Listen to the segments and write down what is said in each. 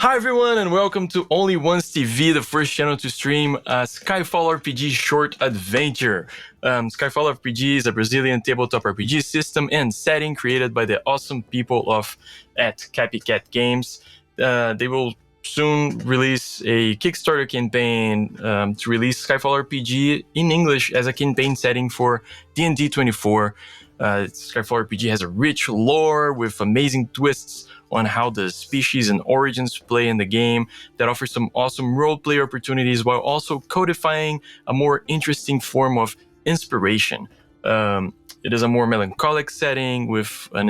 Hi everyone and welcome to Only Once TV, the first channel to stream a Skyfall RPG short adventure. Skyfall RPG is a Brazilian tabletop RPG system and setting created by the awesome people at CapyCat Games. They will soon release a Kickstarter campaign to release Skyfall RPG in English as a campaign setting for D&D 24. Skyfall RPG has a rich lore with amazing twists on how the species and origins play in the game that offers some awesome roleplay opportunities while also codifying a more interesting form of inspiration. It is a more melancholic setting with an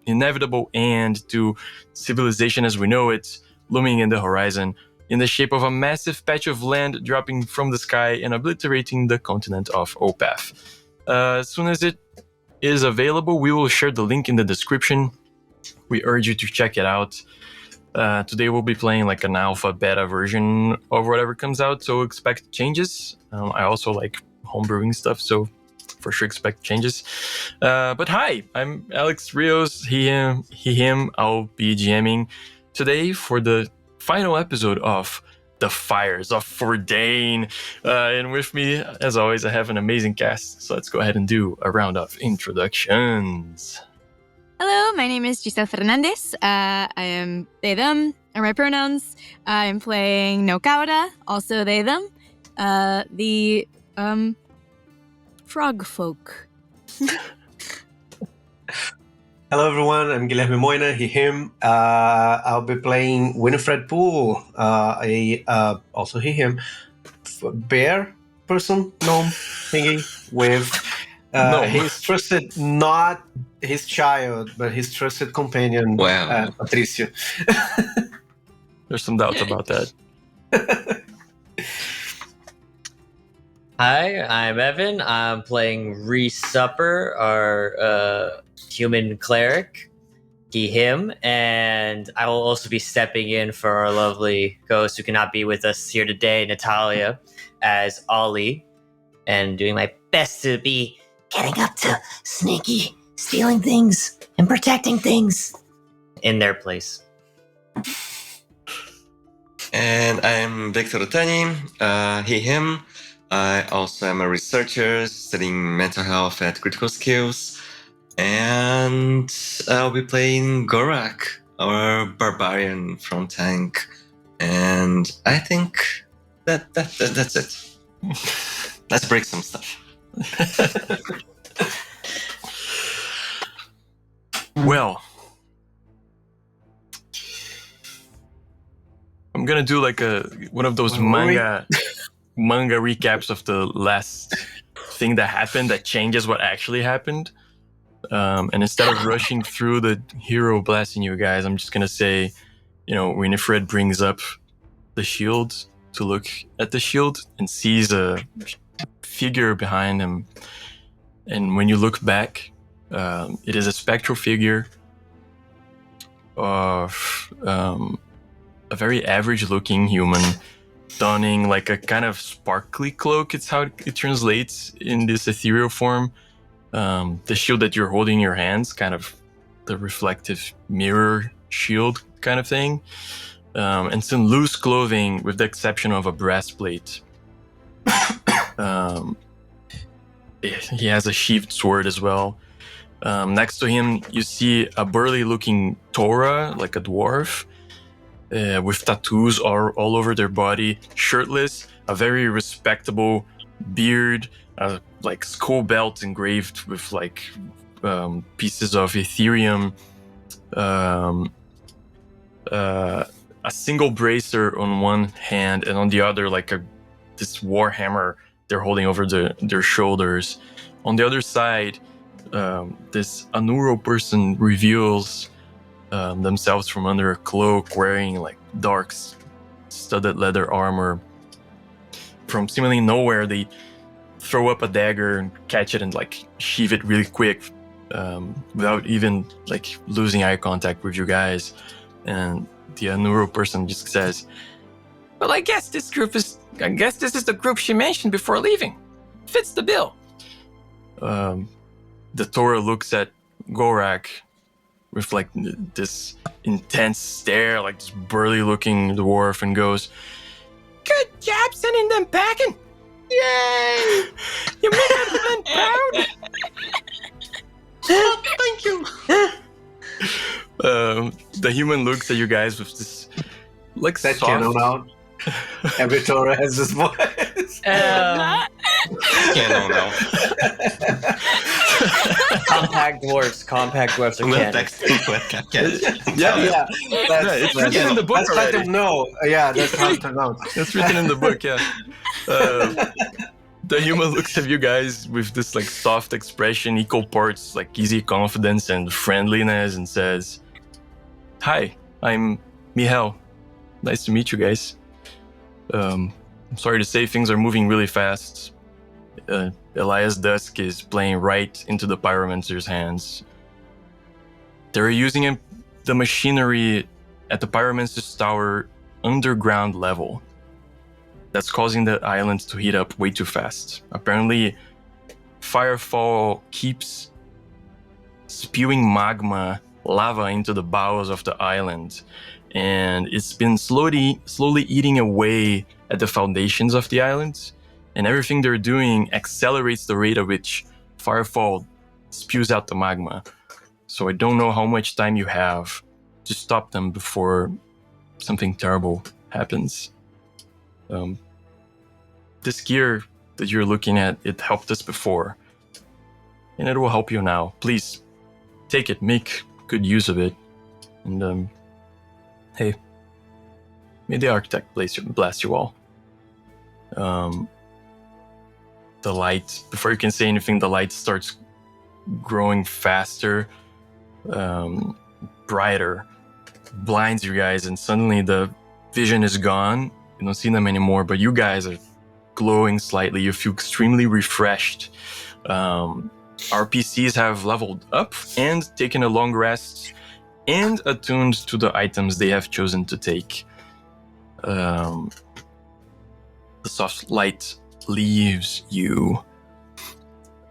inevitable end to civilization as we know it looming in the horizon in the shape of a massive patch of land dropping from the sky and obliterating the continent of Opath. As soon as it is available, we will share the link in the description. We urge you to check it out. Today we'll be playing like an alpha beta version of whatever comes out, so expect changes. I also like homebrewing stuff, so for sure expect changes. But hi, I'm Alex Rios, he, him. I'll be GMing today for the final episode of The Fires of Fordhayn. And with me, as always, I have an amazing cast, so let's go ahead and do a round of introductions. Hello, my name is Giselle Fernandez. I am they, them are my pronouns. I'm playing Nokawada, also they, them. The frog folk. Hello everyone, I'm Guilherme Moina, he, him. I'll be playing Winifred Poole, also he, him, bear person, gnome thingy with his trusted, not his child, but his trusted companion, Patricio. There's some doubts about that. Hi, I'm Evan. I'm playing Reece Supper, our human cleric, he, him, and I will also be stepping in for our lovely ghost who cannot be with us here today, Natalia, as Ollie, and doing my best to be getting up to sneaky, stealing things, and protecting things in their place. And I'm Victor Otani, he, him. I also am a researcher studying mental health at Critical Skills. And I'll be playing Gorak, our barbarian from Tank. And I think that's it. Let's break some stuff. Well, I'm gonna do like one of those manga recaps of the last thing that happened that changes what actually happened. And instead of rushing through the hero blasting you guys, I'm just gonna say, Winifred brings up the shield to look at the shield and sees a figure behind him. And when you look back, it is a spectral figure of a very average-looking human donning like a kind of sparkly cloak. It's how it translates in this ethereal form. The shield that you're holding in your hands, kind of the reflective mirror shield kind of thing. And some loose clothing with the exception of a breastplate. He has a sheathed sword as well. Next to him, you see a burly-looking Tora, like a dwarf, with tattoos all over their body, shirtless, a very respectable beard, like skull belt engraved with like pieces of Ethereum, a single bracer on one hand, and on the other like this warhammer they're holding over their shoulders. On the other side, this Anuro person reveals themselves from under a cloak, wearing like dark studded leather armor. From seemingly nowhere, they throw up a dagger and catch it and like sheath it really quick, without even like losing eye contact with you guys. And the Anuro person just says, "Well, I guess this is the group she mentioned before leaving. Fits the bill." The Torah looks at Gorak with like this intense stare, like this burly looking dwarf, and goes, "Good job sending them packing! Yay! You made everyone proud!" Thank you. The human looks at you guys with this like That soft... canon out. Every Torah has this voice. Yeah, no, no. Compact dwarfs are We'll canon. text people at CapyCat. Yeah, it's written in the book let's let already. them know. Yeah, that's how to know. That's written in the book, yeah. The human looks at you guys with this like soft expression, equal parts like easy confidence and friendliness, and says, "Hi, I'm Mihail. Nice to meet you guys. I'm sorry to say things are moving really fast. Elias Dusk is playing right into the pyromancer's hands. They're using the machinery at the pyromancer's tower underground level. That's causing the island to heat up way too fast. Apparently, Firefall keeps spewing lava into the bowels of the island, and it's been slowly eating away at the foundations of the island, and everything they're doing accelerates the rate at which Firefall spews out the magma. So I don't know how much time you have to stop them before something terrible happens. This gear that you're looking at, it helped us before, and it will help you now. Please take it, make good use of it, and hey, may the architect bless you all." The light, before you can say anything, the light starts growing faster, brighter, blinds you guys, and suddenly the vision is gone. You don't see them anymore, but you guys are glowing slightly. You feel extremely refreshed. RPCs have leveled up and taken a long rest and attuned to the items they have chosen to take. The soft light leaves you.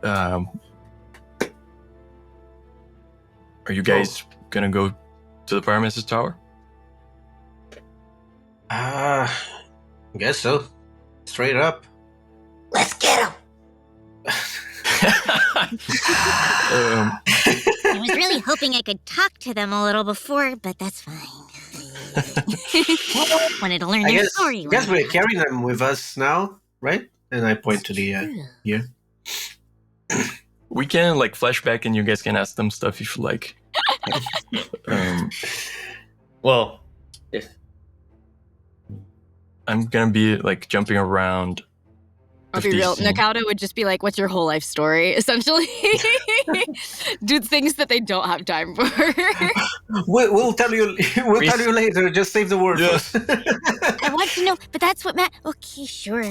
Are you guys gonna go to the Pyromancer's Tower? I guess so. Straight up. Let's get him. I was really hoping I could talk to them a little before, but that's fine. Wanted to learn their story. I guess we're carrying them with us now, right? And I point to the here. We can like flashback, and you guys can ask them stuff if you like. Well, if I'm gonna be like jumping around. I'll be real. Nakauda would just be like, "What's your whole life story?" Essentially, do things that they don't have time for. We'll tell you. We'll tell you later. Just save the word. Yeah. I want to know, but that's what Matt. Okay, sure.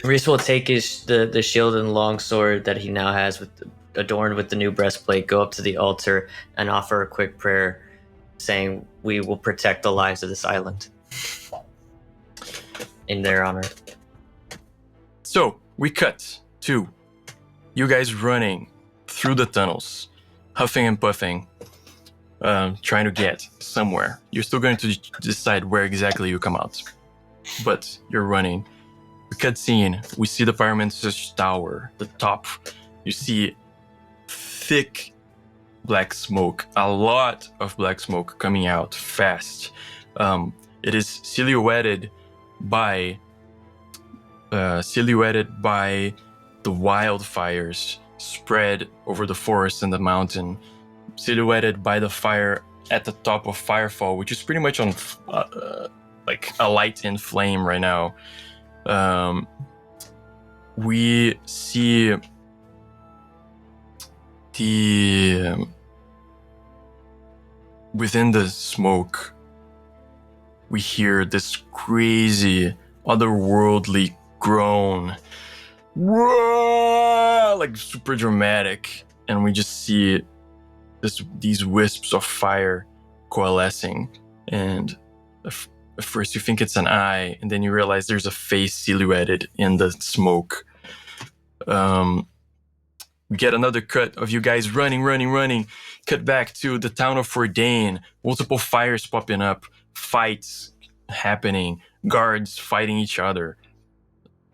Reece will take the shield and longsword that he now has adorned with the new breastplate, go up to the altar and offer a quick prayer, saying, "We will protect the lives of this island." In their honor. So we cut to you guys running through the tunnels, huffing and puffing, trying to get somewhere. You're still going to decide where exactly you come out, but you're running. The cutscene, we see the Pyromancer's Tower, the top. You see thick black smoke, a lot of black smoke coming out fast. It is silhouetted by the wildfires spread over the forest and the mountain, silhouetted by the fire at the top of Firefall, which is pretty much on like a light in flame right now. We see within the smoke, we hear this crazy, otherworldly groan. Whoa! Like super dramatic. And we just see these wisps of fire coalescing. And at first you think it's an eye, and then you realize there's a face silhouetted in the smoke. get another cut of you guys running. Cut back to the town of Fordhayn. Multiple fires popping up, fights happening, guards fighting each other,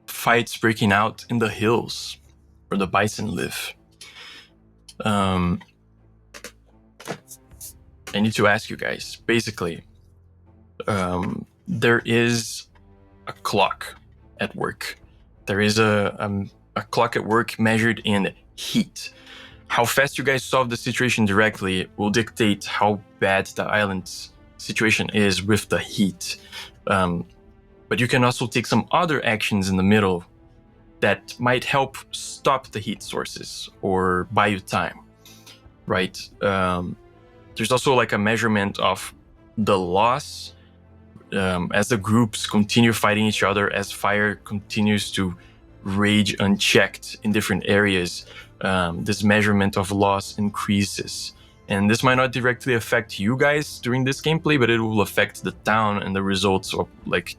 fights breaking out in the hills where the bison live. I need to ask you guys, basically, there is a clock at work. There is a clock at work measured in heat. How fast you guys solve the situation directly will dictate how bad the island's situation is with the heat. But you can also take some other actions in the middle that might help stop the heat sources or buy you time, right? There's also like a measurement of the loss as the groups continue fighting each other, as fire continues to rage unchecked in different areas. This measurement of loss increases. And this might not directly affect you guys during this gameplay, but it will affect the town and the results of like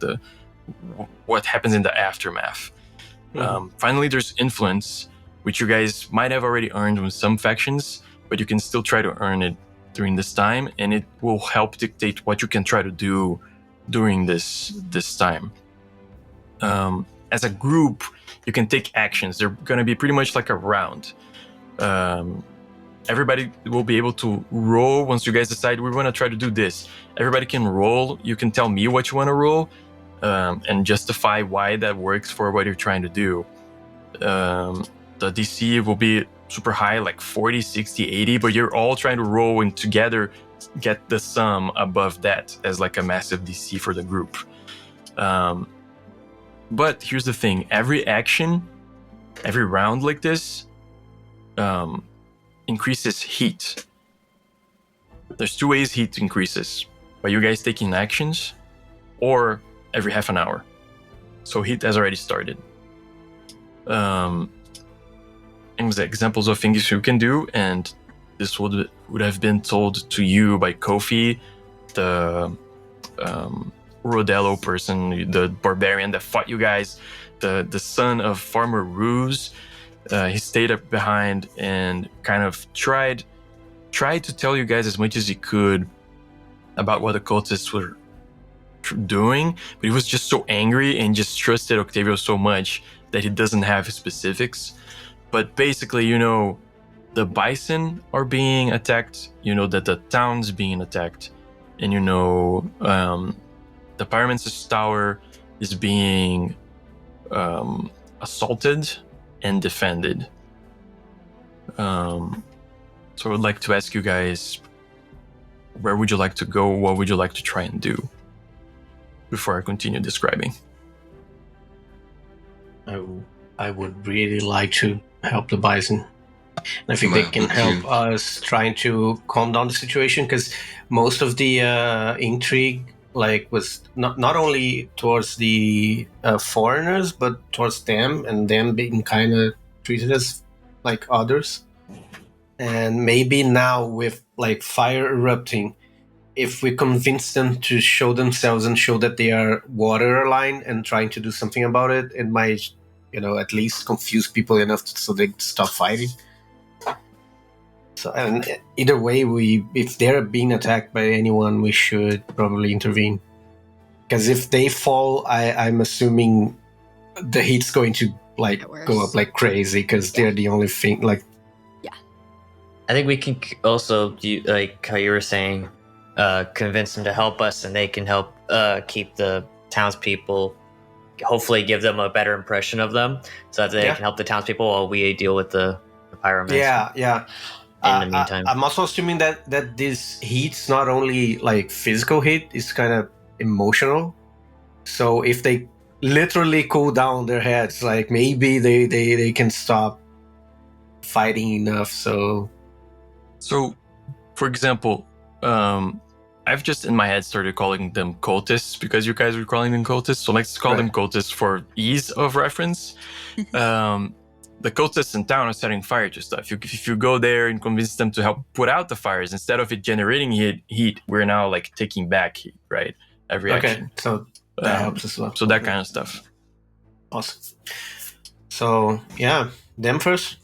what happens in the aftermath. Finally, there's influence, which you guys might have already earned with some factions, but you can still try to earn it during this time, and it will help dictate what you can try to do during this time. As a group, you can take actions. They're going to be pretty much like a round. Everybody will be able to roll once you guys decide we want to try to do this. Everybody can roll. You can tell me what you want to roll and justify why that works for what you're trying to do. The DC will be super high, like 40, 60, 80, but you're all trying to roll and together get the sum above that as like a massive DC for the group. But here's the thing, every action, every round like this increases heat. There's two ways heat increases, by you guys taking actions or every half an hour. So heat has already started. Examples of things you can do, and this would have been told to you by Kofi, the Rodello person, the barbarian that fought you guys, the son of Farmer Ruse. He stayed up behind and kind of tried to tell you guys as much as he could about what the cultists were doing, but he was just so angry and just trusted Octavio so much that he doesn't have specifics. But basically, you know, the bison are being attacked, you know that the town's being attacked, and you know the Pyromancer's Tower is being assaulted and defended. So I would like to ask you guys, where would you like to go? What would you like to try and do before I continue describing? I would really like to help the bison. And I think they can help us trying to calm down the situation, because most of the intrigue like was not only towards the foreigners, but towards them, and them being kind of treated as like others. And maybe now with like fire erupting, if we convince them to show themselves and show that they are water aligned and trying to do something about it, it might, you know, at least confuse people enough so they stop fighting. So, and either way, if they're being attacked by anyone, we should probably intervene. Because if they fall, I'm assuming the heat's going to like go up like crazy, because they're the only thing. Like, I think we can also do like how you were saying, convince them to help us, and they can help keep the townspeople. Hopefully, give them a better impression of them, so that they can help the townspeople while we deal with the pyromancer. Yeah. In the meantime, I'm also assuming that this heat's not only like physical heat; it's kind of emotional. So if they literally cool down their heads, like maybe they can stop fighting enough. So, for example, I've just in my head started calling them cultists because you guys were calling them cultists. So let's call them cultists for ease of reference. The cultists in town are setting fire to stuff. If you go there and convince them to help put out the fires, instead of it generating heat, we're now like taking back heat, right? Every action. So that helps as well. So that kind of stuff. Awesome. So yeah, them first.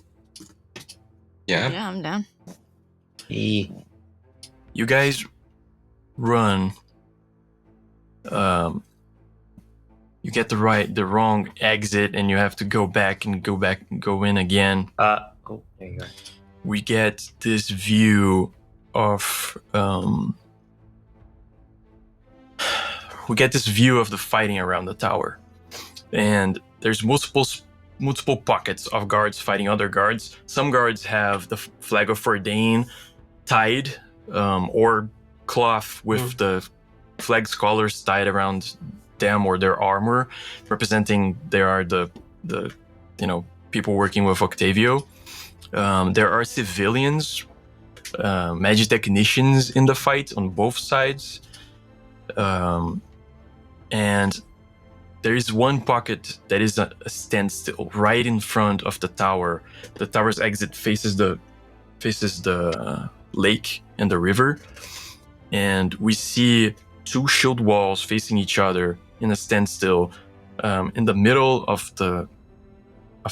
Yeah. Yeah, I'm down. You guys run. You get the wrong exit, and you have to go back and go in again. There you go. We get this view of the fighting around the tower, and there's multiple pockets of guards fighting other guards. Some guards have the flag of Fordhayn tied, or cloth with the flag's colors tied around them or their armor, representing they are the people working with Octavio. There are civilians, magic technicians in the fight on both sides, and there is one pocket that is a standstill right in front of the tower. The tower's exit faces the lake and the river, and we see two shield walls facing each other in a standstill, in the middle of the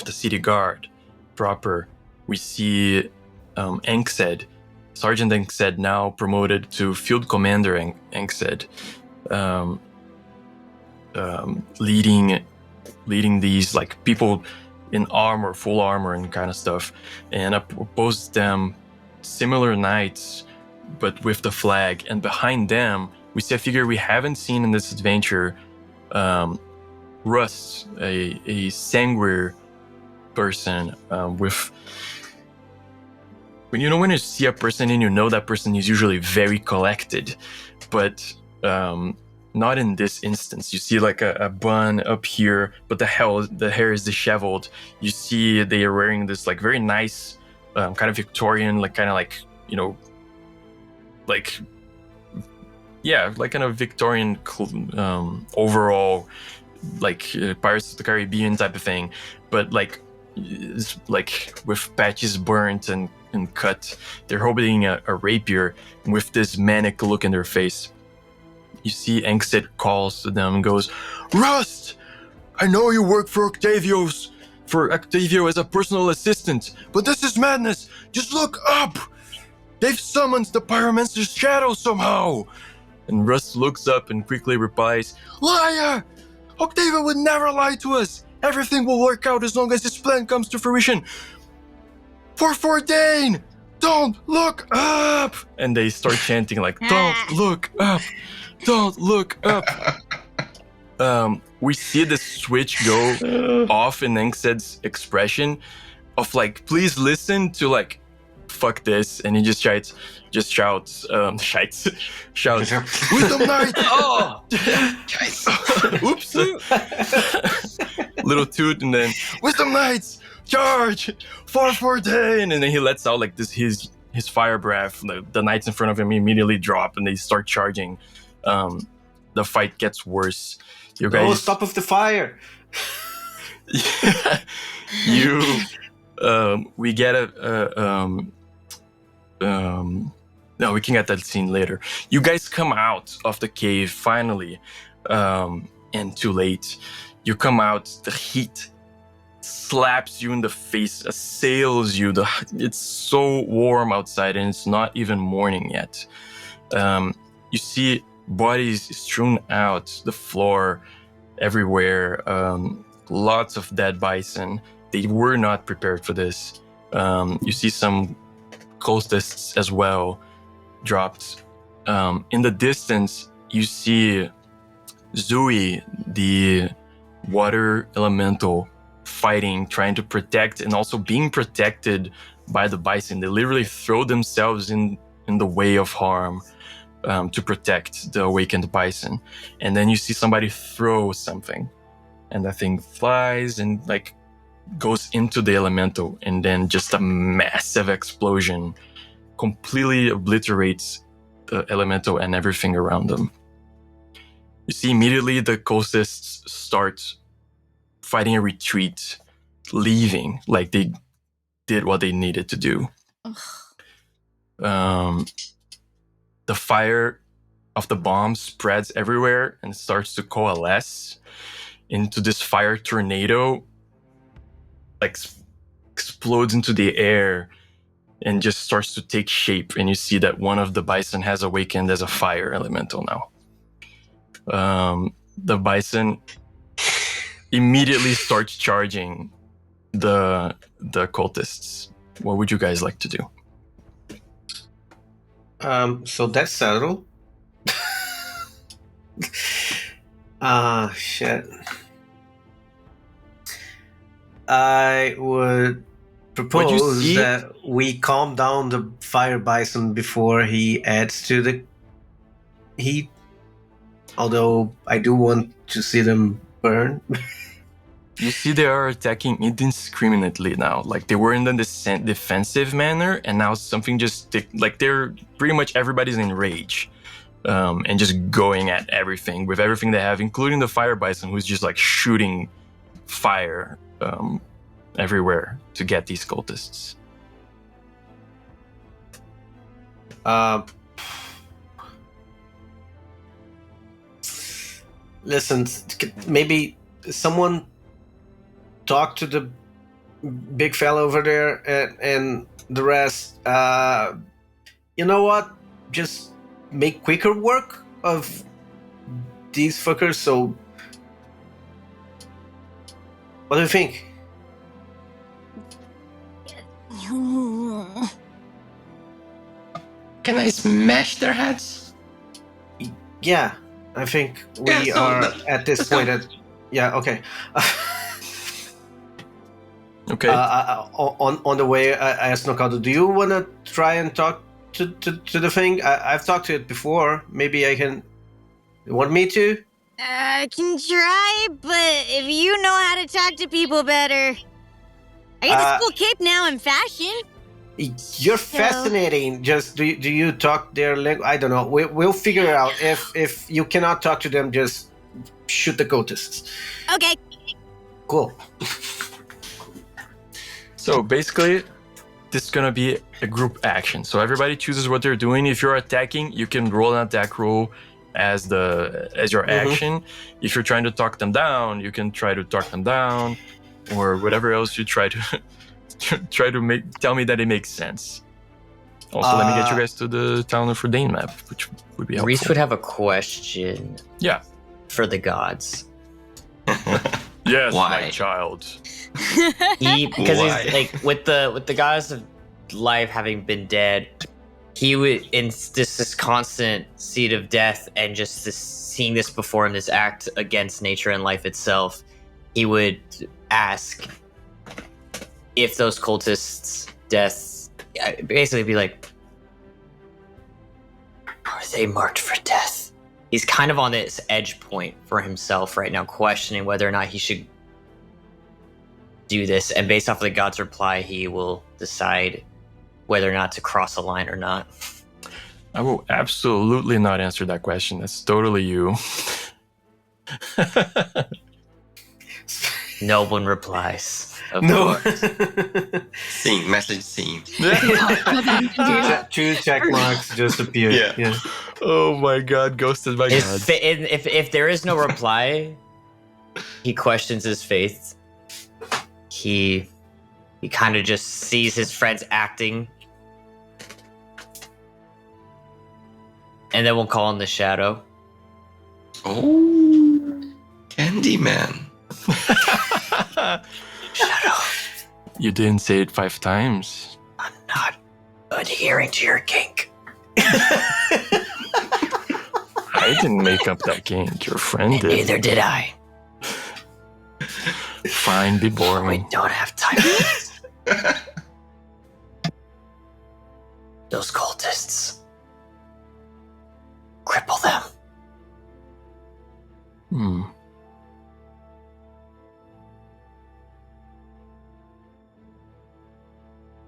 city guard proper. We see Anksed, Sergeant Anksed, now promoted to Field Commander Anksed, leading these like people in armor, full armor and kind of stuff, and opposed them similar knights but with the flag, and behind them we see a figure we haven't seen in this adventure, Rust, a sanguine person, with when you see a person and you know that person is usually very collected, but not in this instance. You see like a bun up here, but the hair is disheveled. You see they are wearing this like very nice kind of Victorian, like kind of like like kind of Victorian overall, like Pirates of the Caribbean type of thing, but like with patches burnt and cut. They're holding a rapier with this manic look in their face. You see Anksted calls to them and goes, "Rust! I know you work for Octavio as a personal assistant, but this is madness. Just look up! They've summoned the Pyromancer's shadow somehow!" And Rust looks up and quickly replies, "Liar! Octavio would never lie to us! Everything will work out as long as his plan comes to fruition! For Fordhayn! Don't look up!" And they start chanting like, "Don't look up! Don't look up!" We see the switch go off in Anksed's expression of like, "Please listen," to like, "Fuck this," and he just shouts, "Wisdom Knight!" Oh! Oops. Little toot, and then, "Wisdom Knights, charge for Fordhayn!" And then he lets out like this his fire breath. The knights in front of him immediately drop and they start charging. The fight gets worse. You guys, Oh, stop with the fire! We get no, we can get that scene later. You guys come out of the cave finally, and too late. You come out, the heat slaps you in the face, assails you. It's so warm outside and it's not even morning yet. You see bodies strewn out the floor everywhere, lots of dead bison. They were not prepared for this. You see some cultists as well dropped. In the distance, you see Zui, the water elemental, fighting, trying to protect, and also being protected by the bison. They literally throw themselves in the way of harm to protect the awakened bison. And then you see somebody throw something, and that thing flies and like goes into the elemental, and then just a massive explosion completely obliterates the elemental and everything around them. You see immediately the cultists start fighting a retreat, leaving, like they did what they needed to do. The fire of the bomb spreads everywhere and starts to coalesce into this fire tornado, like explodes into the air, and just starts to take shape. And you see that one of the bison has awakened as a fire elemental now. The bison immediately starts charging the cultists. What would you guys like to do? So that's settled. Shit. I would propose that we calm down the fire bison before he adds to the heat. Although I do want to see them burn. You see they are attacking indiscriminately now. Like they were in the defensive manner, and now something just like they're pretty much everybody's in rage, and just going at everything with everything they have, including the fire bison, who's just like shooting fire everywhere to get these cultists. Listen, maybe someone talk to the big fella over there and the rest. You know what? Just make quicker work of these fuckers. So, what do you think? Can I smash their heads? Yeah, I think we are at this point. Yeah, okay. Okay. On the way, I asked Nokado, do you want to try and talk to the thing? I've talked to it before. Maybe I can... You want me to? I can try, but if you know how to talk to people better. I got this cool cape now in fashion. You're fascinating. Just do you talk their language? I don't know. We'll figure it out. If you cannot talk to them, just shoot the cultists. Okay. Cool. So basically, this is gonna be a group action. So everybody chooses what they're doing. If you're attacking, you can roll an attack roll as your action. If you're trying to talk them down, you can try to talk them down, or whatever else you try to tell me that it makes sense. Also, let me get you guys to the town of Fordhayn map, which would be helpful. Reece would have a question. Yeah. For the gods. Yes, Why? my child. Because Why? he's like with the gods of life having been dead, he would in this constant seed of death and just seeing this before him, this act against nature and life itself. He would ask if those cultists' deaths basically be like, are they marked for death? He's kind of on this edge point for himself right now, questioning whether or not he should do this. And based off of the god's reply, he will decide whether or not to cross a line or not. I will absolutely not answer that question. That's totally you. No one replies. Of No. course. Scene, message scene. Two check marks just appeared. Yeah. Oh my god, ghosted by His God. if there is no reply, he questions his faith. He kind of just sees his friends acting, and then we'll call him the Shadow. Oh, Candyman. Shadow, You didn't say it 5 times. I'm not adhering to your kink. I didn't make up that kink. Your friend did. Neither did I. Fine, be We boring. don't have time for this. Those cultists. Cripple them. Hmm.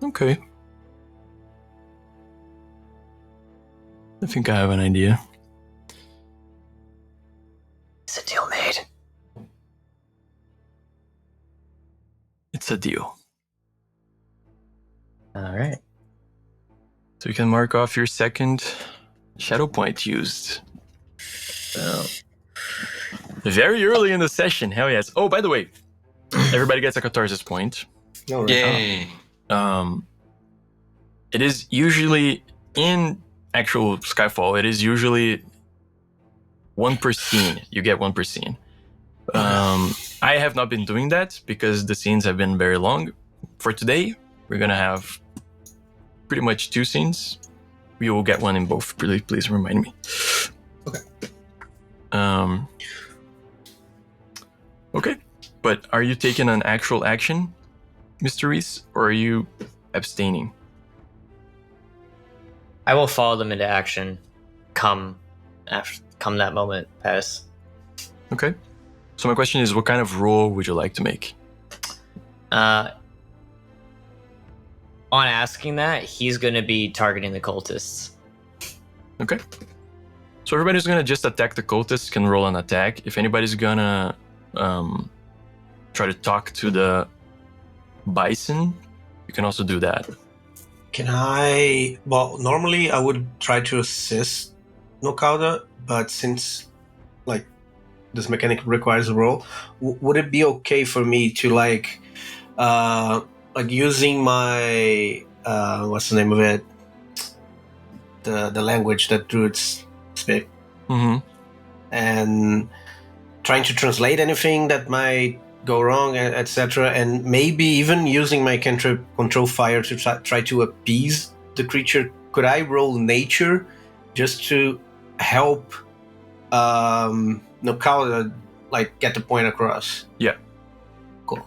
Okay. I think I have an idea. Is a deal made? It's a deal. All right. So you can mark off your second shadow point used. Very early in the session, hell yes. Oh, by the way, everybody gets a catharsis point. No, right. Yay. it is usually in actual Skyfall. It is usually 1 per scene. You get 1 per scene. I have not been doing that because the scenes have been very long. For today, we're gonna have pretty much 2 scenes. We will get 1 in both. Please remind me. Okay. Okay. But are you taking an actual action, Mr. Reece, or are you abstaining? I will follow them into action. Come that moment pass. Okay. So my question is, what kind of roll would you like to make? On asking that, he's going to be targeting the cultists. Okay. So everybody who's gonna just attack the cultists can roll an attack. If anybody's gonna try to talk to the bison, you can also do that. Can I? Well, normally I would try to assist Nokauda, but since like this mechanic requires a roll, would it be okay for me to like using my what's the name of it? The language that druids speak, and trying to translate anything that might go wrong, etc., and maybe even using my cantrip control fire to try to appease the creature. Could I roll nature just to help Nokauda like get the point across? Yeah. Cool.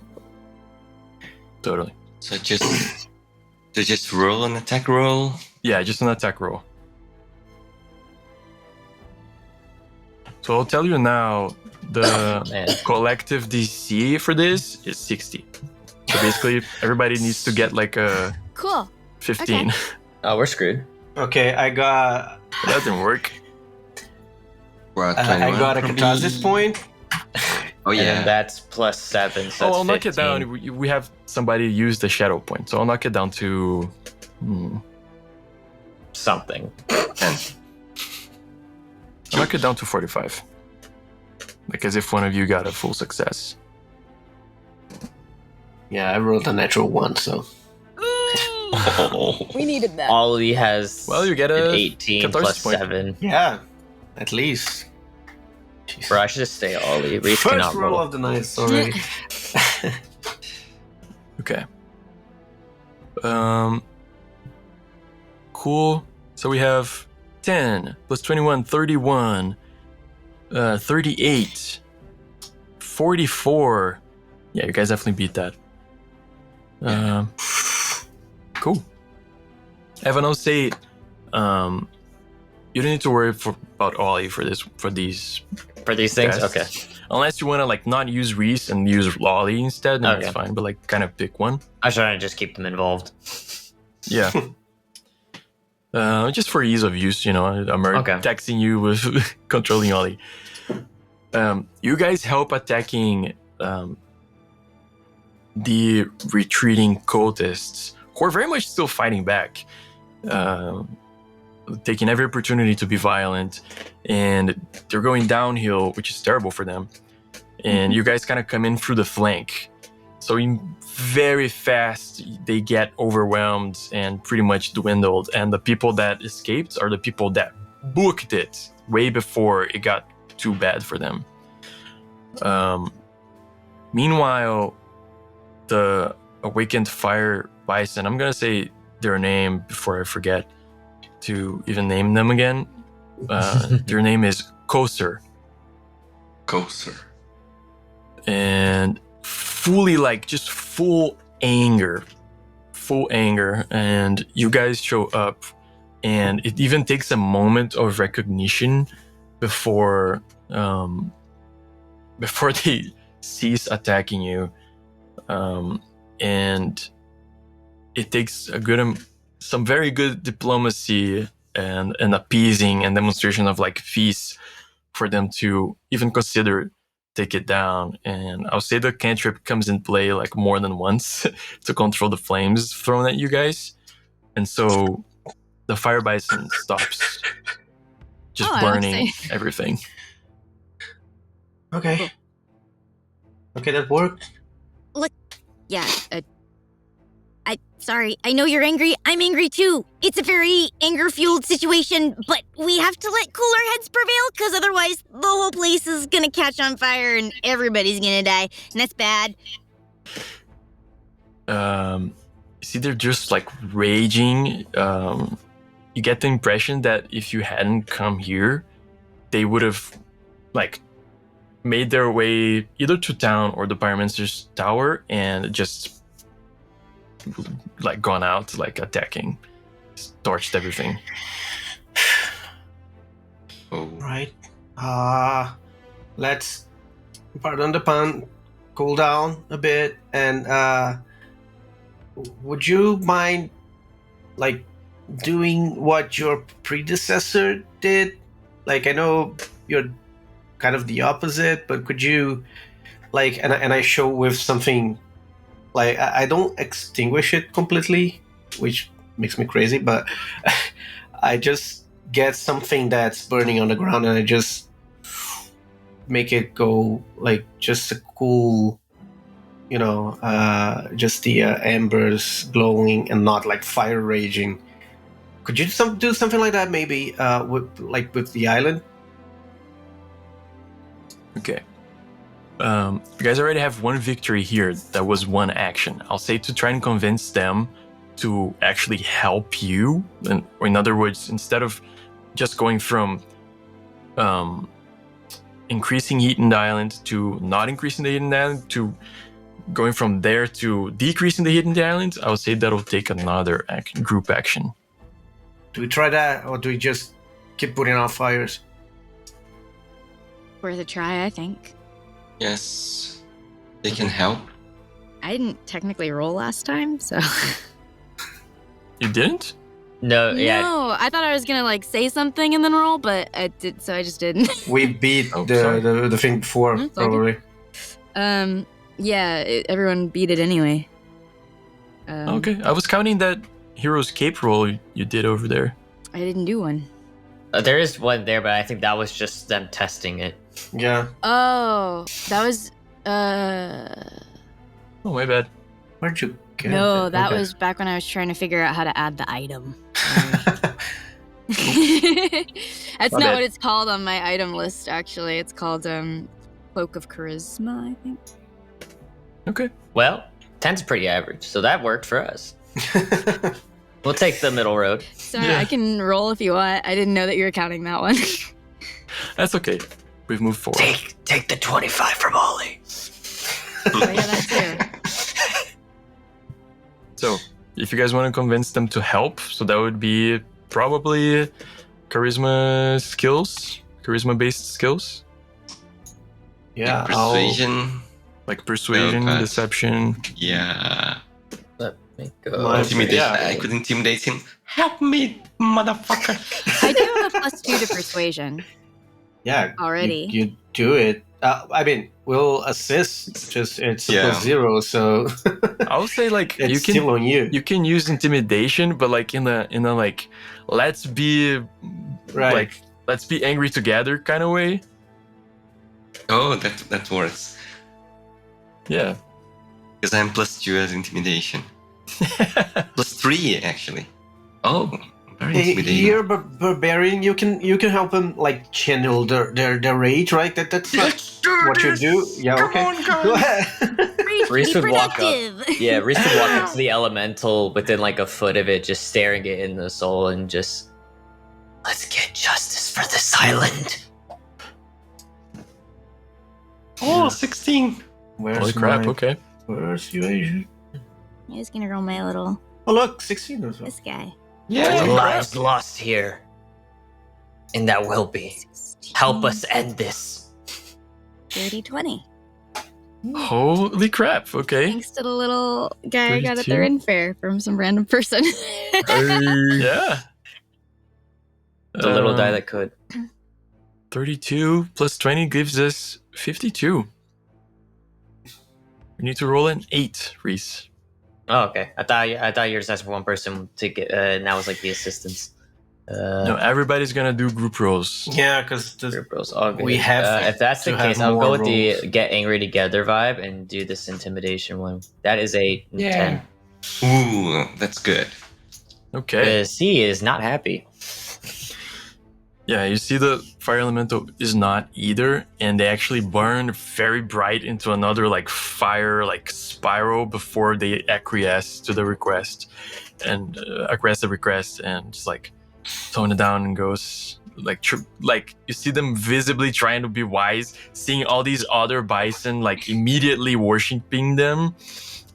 Totally. So just roll an attack roll. Yeah, just an attack roll. So I'll tell you now, the collective DC for this is 60. So basically, everybody needs to get like a Cool. 15. Okay. Oh, we're screwed. Okay, I got That didn't work. We're at I 21 got a from the- catharsis point. Oh And yeah. that's +7. So Oh, that's I'll knock it 15. down. We have somebody use the shadow point. So I'll knock it down to... Something. I'll knock it down to 45. Like as if one of you got a full success. Yeah, I rolled a natural 1, so We needed that. Ollie has Well, you get an a 18 catharsis plus point. 7. yeah, at least. Jeez. Bro, I should just stay Ollie. Reece First cannot roll roll. of the night already. Okay. Cool. So we have 10 plus 21, 31, 38, 44. Yeah, you guys definitely beat that. Cool. Evan, I'll say, you don't need to worry about Ollie for these For these things? tests. Okay. Unless you want to like not use Reece and use Ollie instead, then that's Okay. fine. But like kind of pick one. I was trying to just keep them involved. Yeah. Just for ease of use, you know, I'm Okay. texting you with controlling Ollie. You guys help attacking the retreating cultists who are very much still fighting back, taking every opportunity to be violent, and they're going downhill, which is terrible for them. And you guys kind of come in through the flank. So very fast, they get overwhelmed and pretty much dwindled. And the people that escaped are the people that booked it way before it got too bad for them. Meanwhile, the awakened fire bison, I'm going to say their name before I forget to even name them again. Their name is Koser. Koser. And fully like just full anger, and you guys show up, and it even takes a moment of recognition before they cease attacking you, and it takes a good some very good diplomacy and appeasing and demonstration of like peace for them to even consider take it down. And I'll say the cantrip comes in play like more than once to control the flames thrown at you guys. And so the fire bison stops just burning everything. Okay. Okay, that worked. Yeah, Sorry, I know you're angry. I'm angry too. It's a very anger-fueled situation, but we have to let cooler heads prevail, because otherwise the whole place is gonna catch on fire and everybody's gonna die, and that's bad. See, they're just like raging. You get the impression that if you hadn't come here, they would have like made their way either to town or the Pyromancer's tower and just like gone out, like attacking, just torched everything. Oh. Right. Let's, pardon the pun, cool down a bit. And would you mind, like, doing what your predecessor did? Like, I know you're kind of the opposite, but could you, like, and I show with something, like, I don't extinguish it completely, which makes me crazy, but I just get something that's burning on the ground and I just make it go, like, just a cool, you know, just the embers glowing and not like fire raging. Could you do something like that, maybe, with the island? Okay. You guys already have one victory here. That was one action. I'll say to try and convince them to actually help you. Or in other words, instead of just going from increasing heat in the island to not increasing the heat in the island to going from there to decreasing the heat in the island, I would say that'll take another group action. Do we try that, or do we just keep putting out fires? Worth a try, I think. Yes. They can help. I didn't technically roll last time, so. You didn't? No, yeah. No, I thought I was gonna like say something and then roll, but I did, so I just didn't. We beat Oh, the thing before, It's all probably. Yeah, everyone beat it anyway. Okay, I was counting that Hero's Cape roll you did over there. I didn't do one. There is one there, but I think that was just them testing it. Yeah. Oh, that was Oh, my bad. Where'd you get no, it? that Okay. was back when I was trying to figure out how to add the item. That's My not bad. what it's called on my item list, actually. It's called Cloak of Charisma, I think. Okay. Well, 10's pretty average, so that worked for us. We'll take the middle road. Sorry, Yeah. I can roll if you want. I didn't know that you were counting that one. That's okay. We've moved forward. Take the 25 from Ollie. Oh, yeah, that too. So, if you guys want to convince them to help, so that would be probably charisma skills, charisma-based skills, Yeah. Like persuasion. like persuasion, Okay. deception. Yeah. Let me My- go. Intimidation. yeah. I could intimidate him. Help me, motherfucker. I do have a +2 to persuasion Yeah. already. You do it. I mean, we'll assist. Just it's a Yeah. +0, so I would say like it's you can still on you. you can use intimidation, but like in a like let's be Right. like let's be angry together kind of way. Oh, that works. Yeah. Because I'm +2 as intimidation. +3 actually. Oh, very Hey, intimidating. here, barbarian, you can help them like channel their rage, right? That's not what you do. Yeah, okay. Go ahead. Reece Be would walk up. productive. Yeah, Reece would walk up to the elemental within like a foot of it, just staring it in the soul and just, let's get justice for this island. Oh, 16. Where's Holy crap! my Okay. persuasion? I'm just gonna roll my little Oh look, 16 as well. this guy. Yeah. Lives lost here. And that will be. Help us end this. 30-20. Holy crap! Okay. Thanks to the little guy I got at 32. the Ren Fair from some random person. Yeah. The little die that could. 32 plus 20 gives us 52. We need to roll an 8, Reese. Oh, okay. I thought you were just asking for one person to get, and that was like the assistance. No, everybody's gonna do group rolls. Yeah, because Group rolls, all good. We have if that's the to case, have I'll go more with rolls. the get angry together vibe and do this intimidation one. That is a 10. Ooh, that's good. Okay. Because he is not happy. Yeah, you see the fire elemental is not either, and they actually burn very bright into another like fire like spiral before they acquiesce to the request, and acquiesce the request, and just like tone it down and goes like like you see them visibly trying to be wise, seeing all these other bison like immediately worshiping them,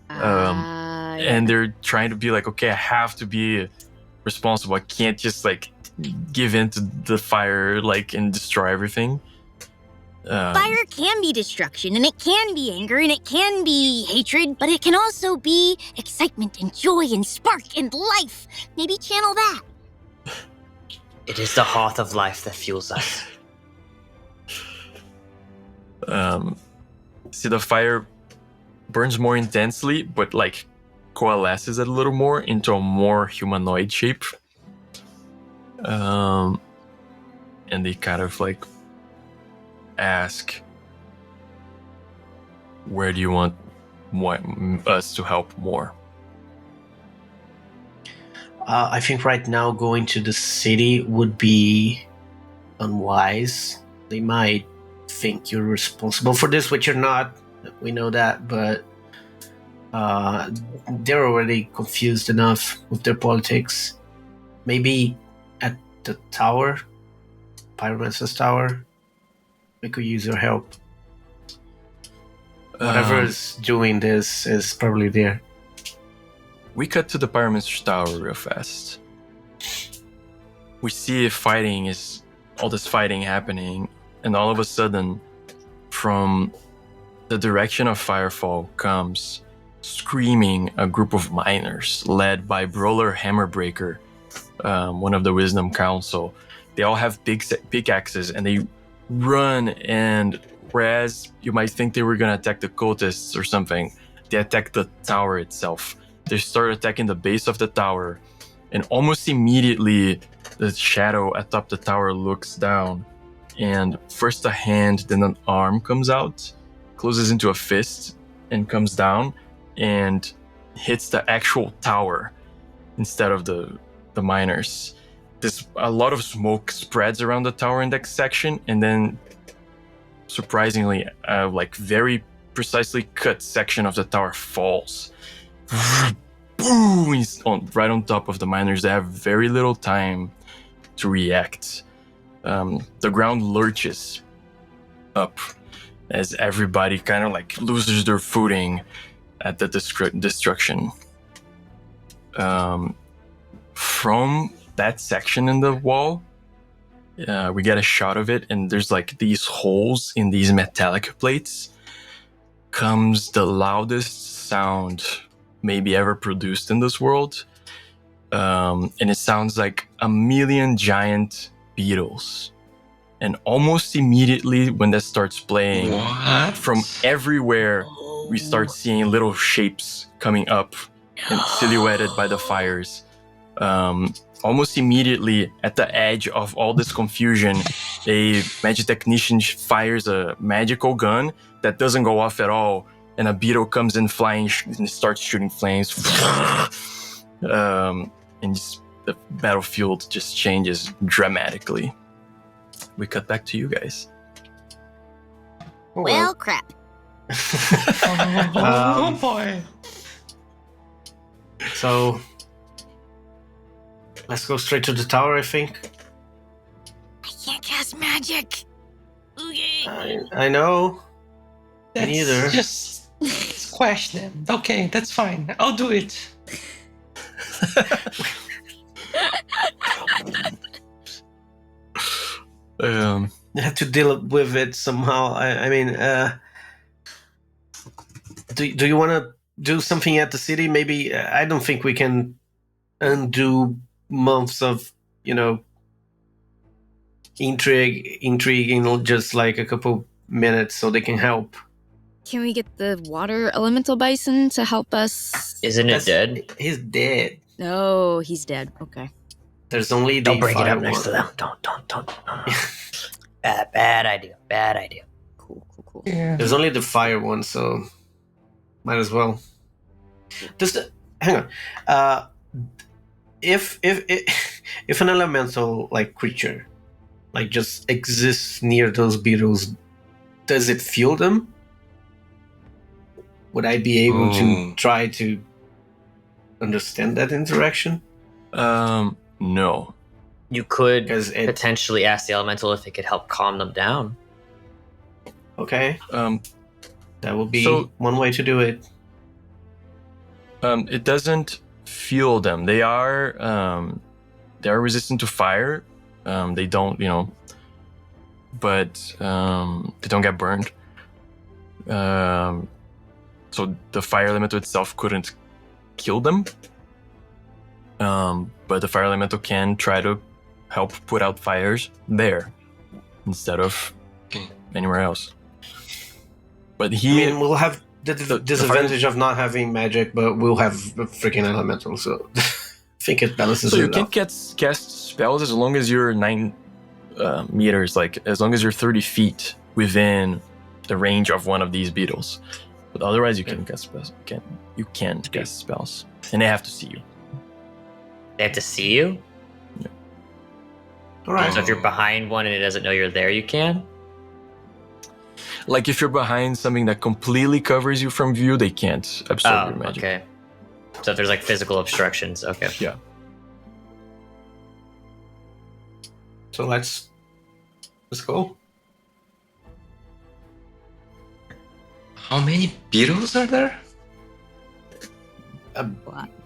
and they're trying to be like, okay, I have to be responsible. I can't just like give in to the fire like and destroy everything. Fire can be destruction, and it can be anger, and it can be hatred, but it can also be excitement and joy and spark and life. Maybe channel that. It is the hearth of life that fuels us. See the fire burns more intensely, but like coalesces a little more into a more humanoid shape. And they kind of like ask, where do you want us to help more? I think right now going to the city would be unwise. They might think you're responsible for this, which you're not. We know that, but they're already confused enough with their politics. Maybe at the tower, Pyromancer's tower, we could use your help. Whatever is doing this is probably there. We cut to the Pyromancer's tower real fast. We see all this fighting happening, and all of a sudden, from the direction of Firefall comes screaming a group of miners led by Brawler Hammerbreaker, one of the Wisdom Council. They all have big pickaxes and they run, and whereas you might think they were going to attack the cultists or something, they attack the tower itself. They start attacking the base of the tower, and almost immediately the shadow atop the tower looks down, and first a hand, then an arm comes out, closes into a fist, and comes down and hits the actual tower instead of the miners. A lot of smoke spreads around the tower in that section, and then surprisingly, like very precisely cut section of the tower falls. Boom! Right on top of the miners. They have very little time to react. The ground lurches up as everybody kind of like loses their footing at the destruction. From that section in the wall, we get a shot of it, and there's like these holes in these metallic plates. Comes the loudest sound maybe ever produced in this world, and it sounds like a million giant beetles. And almost immediately when that starts playing, from everywhere we start seeing little shapes coming up and silhouetted by the fires. Almost immediately at the edge of all this confusion, a magic technician fires a magical gun that doesn't go off at all, and a beetle comes in flying and starts shooting flames. And the battlefield just changes dramatically. We cut back to you guys. Well, crap. Oh boy. So let's go straight to the tower, I think. I can't cast magic. Okay. I know. That's Neither. Just squash them. Okay, that's fine. I'll do it. You have to deal with it somehow. I mean, do you want to do something at the city? Maybe I don't think we can undo months of intrigue in just like a couple minutes, so they can help. Can we get the water elemental bison to help us? Isn't it dead? He's dead. No, he's dead. Okay. There's only the Don't bring it fire up next to one. them. Don't. Bad idea. Cool. Yeah. There's only the fire one, so might as well. hang on. If an elemental like creature like just exists near those beetles, does it feel them? Would I be able to try to understand that interaction? No. You could 'Cause it- potentially ask the elemental if it could help calm them down. Okay, Um, that would be So- one way to do it. it doesn't fuel them. They are resistant to fire. They don't, but they don't get burned. So the fire elemental itself couldn't kill them. But the fire elemental can try to help put out fires there instead of anywhere else. But I mean, we'll have the disadvantage of not having magic, but we'll have a freaking elemental, so I think it balances so you it can out. cast spells as long as you're 9 meters, like as long as you're 30 feet within the range of one of these beetles. But otherwise, you can cast spells. You can cast spells, and they have to see you. They have to see you. All right. So if you're behind one and it doesn't know you're there, you can. Like if you're behind something that completely covers you from view, they can't absorb your magic. Okay. So if there's like physical obstructions, okay. Yeah. So let's go. How many beetles are there?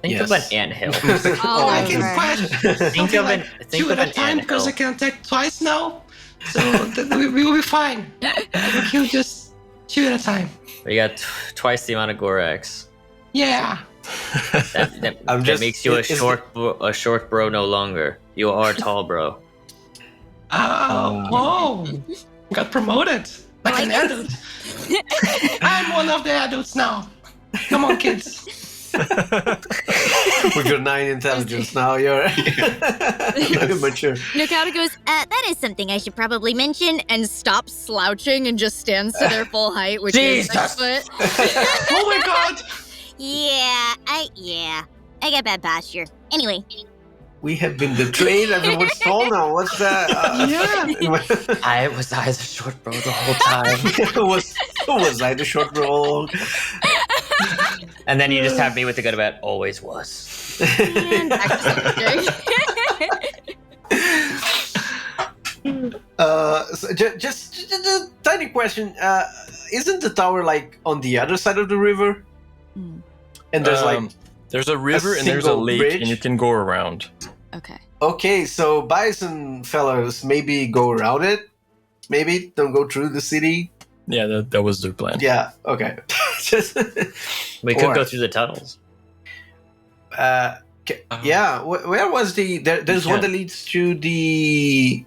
Think of an anthill. All I over. can crash Think something of like an think two of at a an time because I anthill. can attack twice now. So we will be fine. We kill just two at a time. You got twice the amount of Goraks. Yeah. That I'm just- makes you is a short bro no longer. You are a tall bro. Whoa. Got promoted. Like an adult. I'm one of the adults now. Come on, kids. With your 9 intelligence now, you're mature. Nokata goes, that is something I should probably mention, and stops slouching and just stands to their full height, which is 6 foot. Oh my god. Yeah, I got bad posture. Anyway, We have been betrayed. Everyone's tall now. What's that? Yeah. I was a short bro the whole time. was I the short roll? And then you just have me with the good about always was. and back to slouching. So just a tiny question. Isn't the tower like on the other side of the river? Hmm. And there's there's a river and there's a single lake, bridge? and you can go around. Okay. okay, so bison fellas maybe go around it. Maybe don't go through the city. Yeah, that was their plan. Yeah. Okay. Just We could Or- go through the tunnels. yeah. Where was the? There's one that leads to the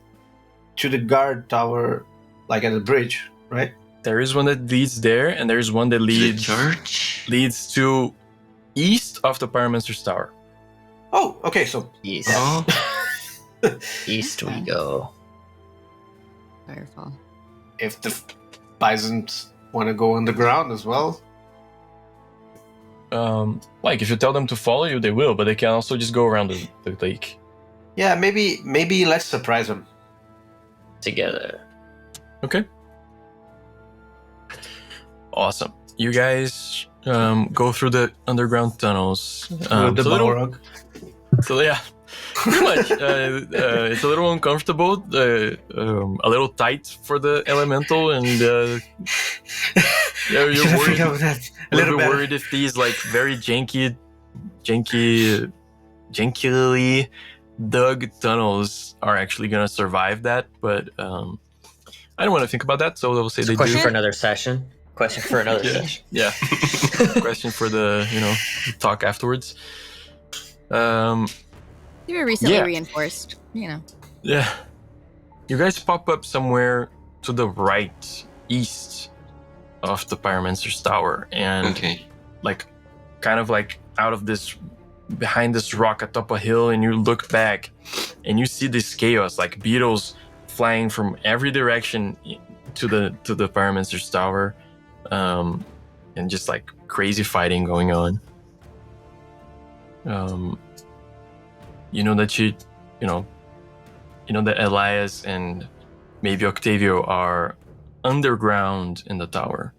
guard tower, like at the bridge, right? There is one that leads there, and there's one that To the leads church? to east of the Pyromancer's Tower. Oh, okay. So East. Oh, East we go. Firefall. if the bisons want to go underground as well, Like if you tell them to follow you, they will, but they can also just go around the lake. yeah, maybe let's surprise them. Together. Okay. Awesome. You guys go through the underground tunnels. With the it's a little- Balrog. So yeah, pretty much. It's a little uncomfortable, a little tight for the elemental, and yeah, you're Should I think worried. of that A a little little bit? worried if these like very jankily dug tunnels are actually gonna survive that, but I don't want to think about that, so we'll say they Question do. for another session. Question for another Yeah. session. Yeah. Question for the talk afterwards. They were recently Yeah. reinforced, Yeah. You guys pop up somewhere to the right, east of the Pyromancer's Tower, and okay. like kind of like out of this behind this rock atop a hill, and you look back and you see this chaos, like beetles flying from every direction to the Pyromancer's Tower, and just like crazy fighting going on. You know that you know that Elias and maybe Octavio are underground in the tower.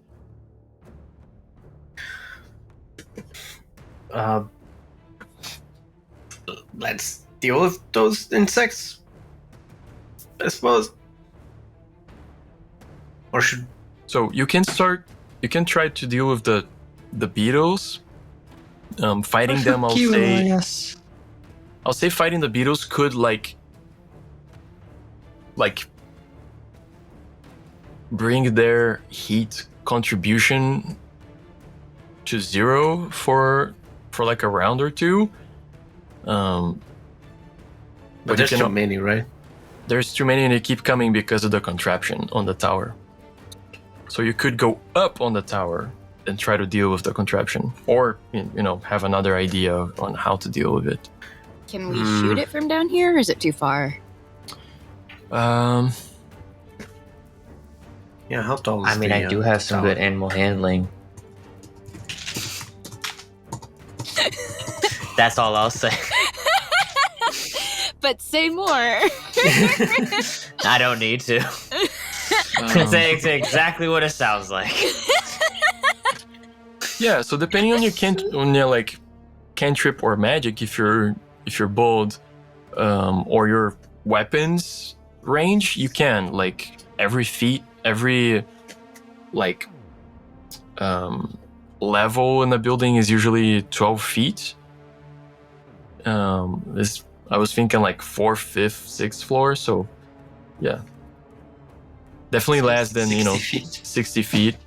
Let's deal with those insects, I suppose. Or should So you can try to deal with the beetles. Fighting them, I'll say fighting the beetles could like bring their heat contribution to 0 for like a round or two. but there's too many, right? There's too many and they keep coming because of the contraption on the tower. So you could go up on the tower and try to deal with the contraption, or have another idea on how to deal with it. Can we shoot it from down here, or is it too far? Yeah, how tall is I mean, I do have some good animal handling. That's all I'll say. But say more. I don't need to. Say exactly what it sounds like. Yeah, so depending on your cantrip or magic, if you're bold, or your weapons range, you can every level in the building is usually 12 feet. I was thinking 4th, 5th, 6th floor, so yeah. Definitely less than 60 feet.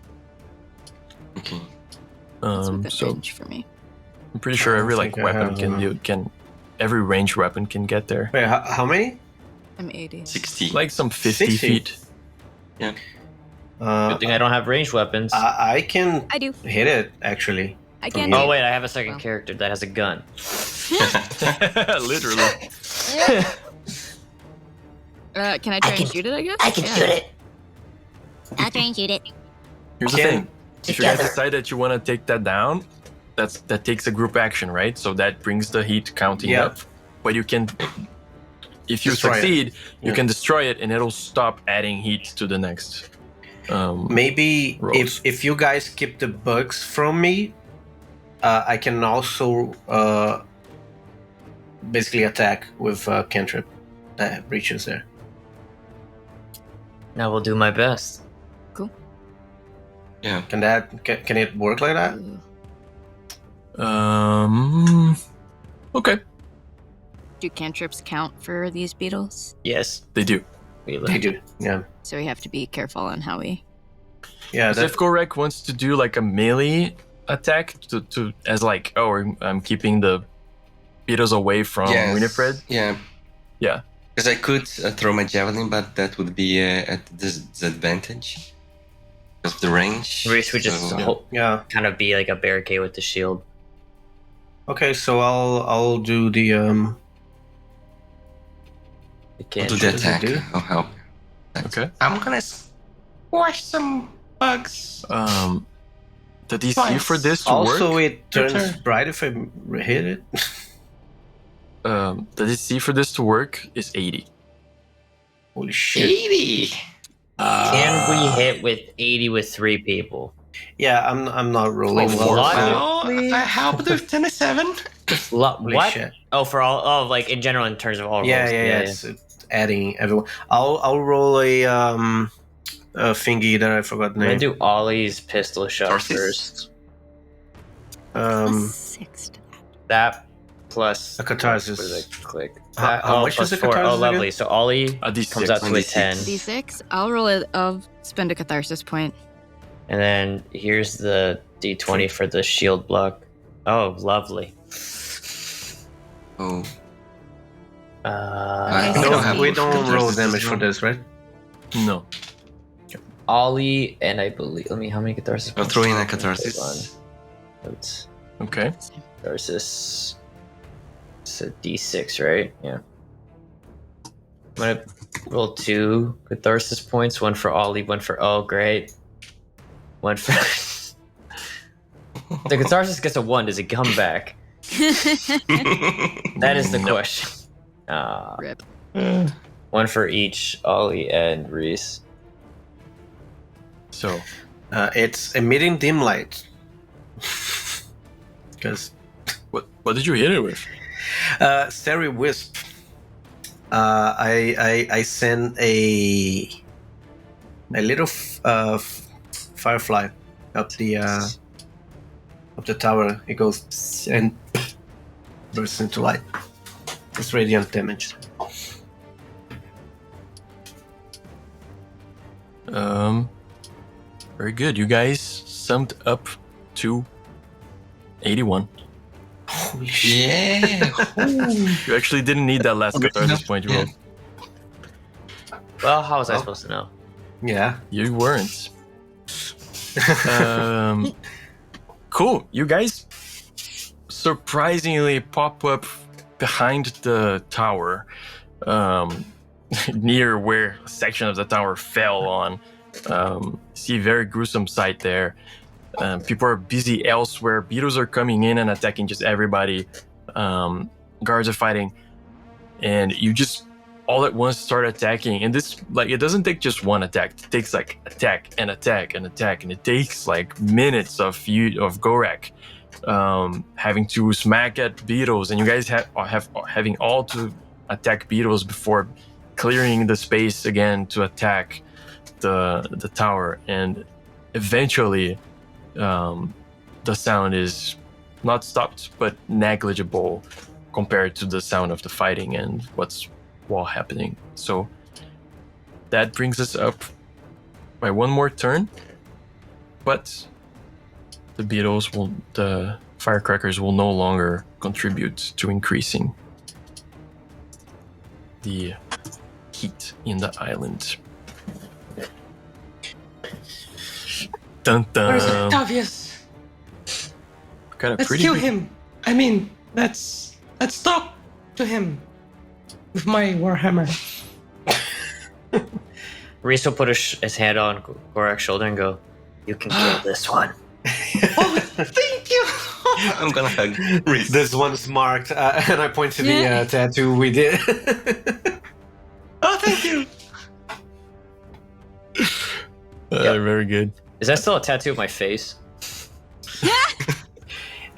Okay. That's within So range for me. I'm pretty sure every think I weapon have, every ranged weapon can get there. Wait, how many? I'm 80. 60. Like some 50 60? feet. Yeah. Good thing I don't have ranged weapons. I can I do. hit it, actually. I can. Oh wait, I have a second Well. character that has a gun. Literally. Can I try and shoot it, I guess? I can Yeah. shoot it. I'll try and shoot it. Here's the Can- thing. If you guys Together. decide that you want to take that down, that takes a group action, right? So that brings the heat counting Yeah. up. But you can, if you Destroy it. succeed, you Yeah. can destroy it and it'll stop adding heat to the next. Maybe Rolls. if you guys keep the bugs from me, I can also basically attack with cantrip that reaches there. I will do my best. Yeah. Can it work like that? Okay, Do cantrips count for these beetles? Yes. they do. They do. Yeah. So we have to be careful on how we. Yeah. So if Gorak wants to do a melee attack to as I'm keeping the beetles away from Yes. Winifred. Yeah. Yeah. Because I could throw my javelin, but that would be at disadvantage of the range. Reece would just So- Yeah. kind of be like a barricade with the shield. Okay, so I'll do the You I'll can't do What the does it attack. do? I'll help. Okay. I'm gonna squash some bugs. The DC Twice. for this to Also, work. it turns turn. bright if I hit it. The DC for this to work is 80. Holy shit! 80. Can we hit with 80 with 3 people? Yeah, I'm not rolling. Oh, for what? it. Well, I helped with 27. Holy What? shit! Oh, for all? Oh, like in general, in terms of all Yeah, rolls. yeah. It's adding everyone. I'll roll a thingy that I forgot the I'm gonna name. do Ollie's pistol shot Tarsus. first. Plus 6 to that. That plus A catharsis. For the click. How- That, how much plus is a 4. Oh, catharsis lovely. again? So Ollie A D6. comes out to a D6. 10, D6. I'll spend a catharsis point. and then here's the D20 for the shield block. Oh, lovely. Oh. Uh, Okay, No, so we don't roll catharsis damage as for well. this, right? No. Ollie and I believe. Let me. How many catharsis? I'll points throw in do I a have to put catharsis. on? Oops. Okay. Catharsis. It's a D6, right? Yeah. I'm gonna roll 2 catharsis points. One for Ollie. One for. Oh, great. One for. The catharsis gets a 1. Does it come back? That is the Nope. question. Rip. One for each Ollie and Reese. So, It's emitting dim light. Because what did you hit it with? Starry Wisp. I sent a little firefly up the tower. It goes and bursts into light. It's radiant damage. Very good. You guys summed up to 81. Holy shit. Yeah. You actually didn't need that last catharsis point you rolled. Well, how was I Oh. supposed to know? Yeah. You weren't. Cool. You guys surprisingly pop up behind the tower, near where a section of the tower fell on. See a very gruesome sight there. People are busy elsewhere. Beetles are coming in and attacking just everybody. Guards are fighting, and you just all at once start attacking. And this, like, it doesn't take just one attack. It takes like attack and attack and attack, and it takes like minutes of Gorak having to smack at beetles, and you guys having all to attack beetles before clearing the space again to attack the tower. And eventually the sound is not stopped but negligible compared to the sound of the fighting and what's happening. So that brings us up by one more turn, but the firecrackers will no longer contribute to increasing the heat in the island. Dun Where's dun. Octavius? Got a Let's pretty kill big- him. I mean, let's talk to him with my warhammer. Reese will put his hand on Gorak's shoulder and go, "You can kill this one." Oh, thank you. I'm gonna hug Reese. This one's marked, and I point to the tattoo we did. Oh, thank you. Very good. Is that still a tattoo of my face?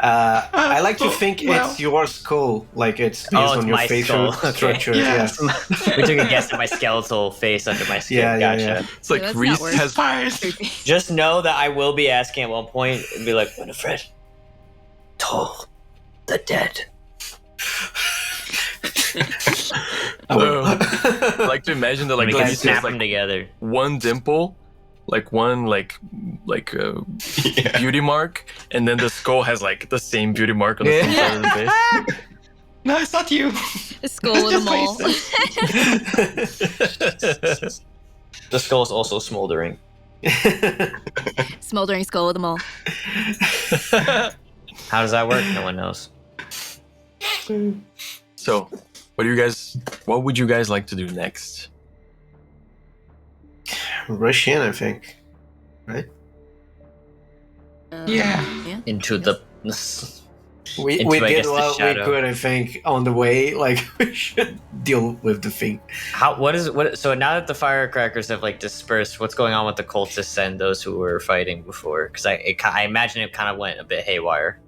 I like to think well- it's your skull, like it's based Oh, on it's your my facial skull. Okay. structure. Yes. Yeah. We took a guess at my skeletal face under my skin. Yeah, yeah, Gotcha. yeah. It's like that's not Reese worse. has Fires. Just know that I will be asking at one point and be like, "Winifred told the dead." I like to imagine that like We can Reese snap has them like together. one dimple, like one like Yeah. beauty mark, and then the skull has like the same beauty mark on the same side of the face. No, it's not you. A skull with a mole. The skull is also smoldering. Smoldering skull with a mole. How does that work? No one knows. So, what would you guys like to do next? Rush in, I think. Right? Yeah. Into the. We Into, I did guess, the what we shadow. could, I think, on the way. Like, we should deal with the thing. What? So now that the firecrackers have like dispersed, what's going on with the cultists and those who were fighting before? Because I imagine it kind of went a bit haywire.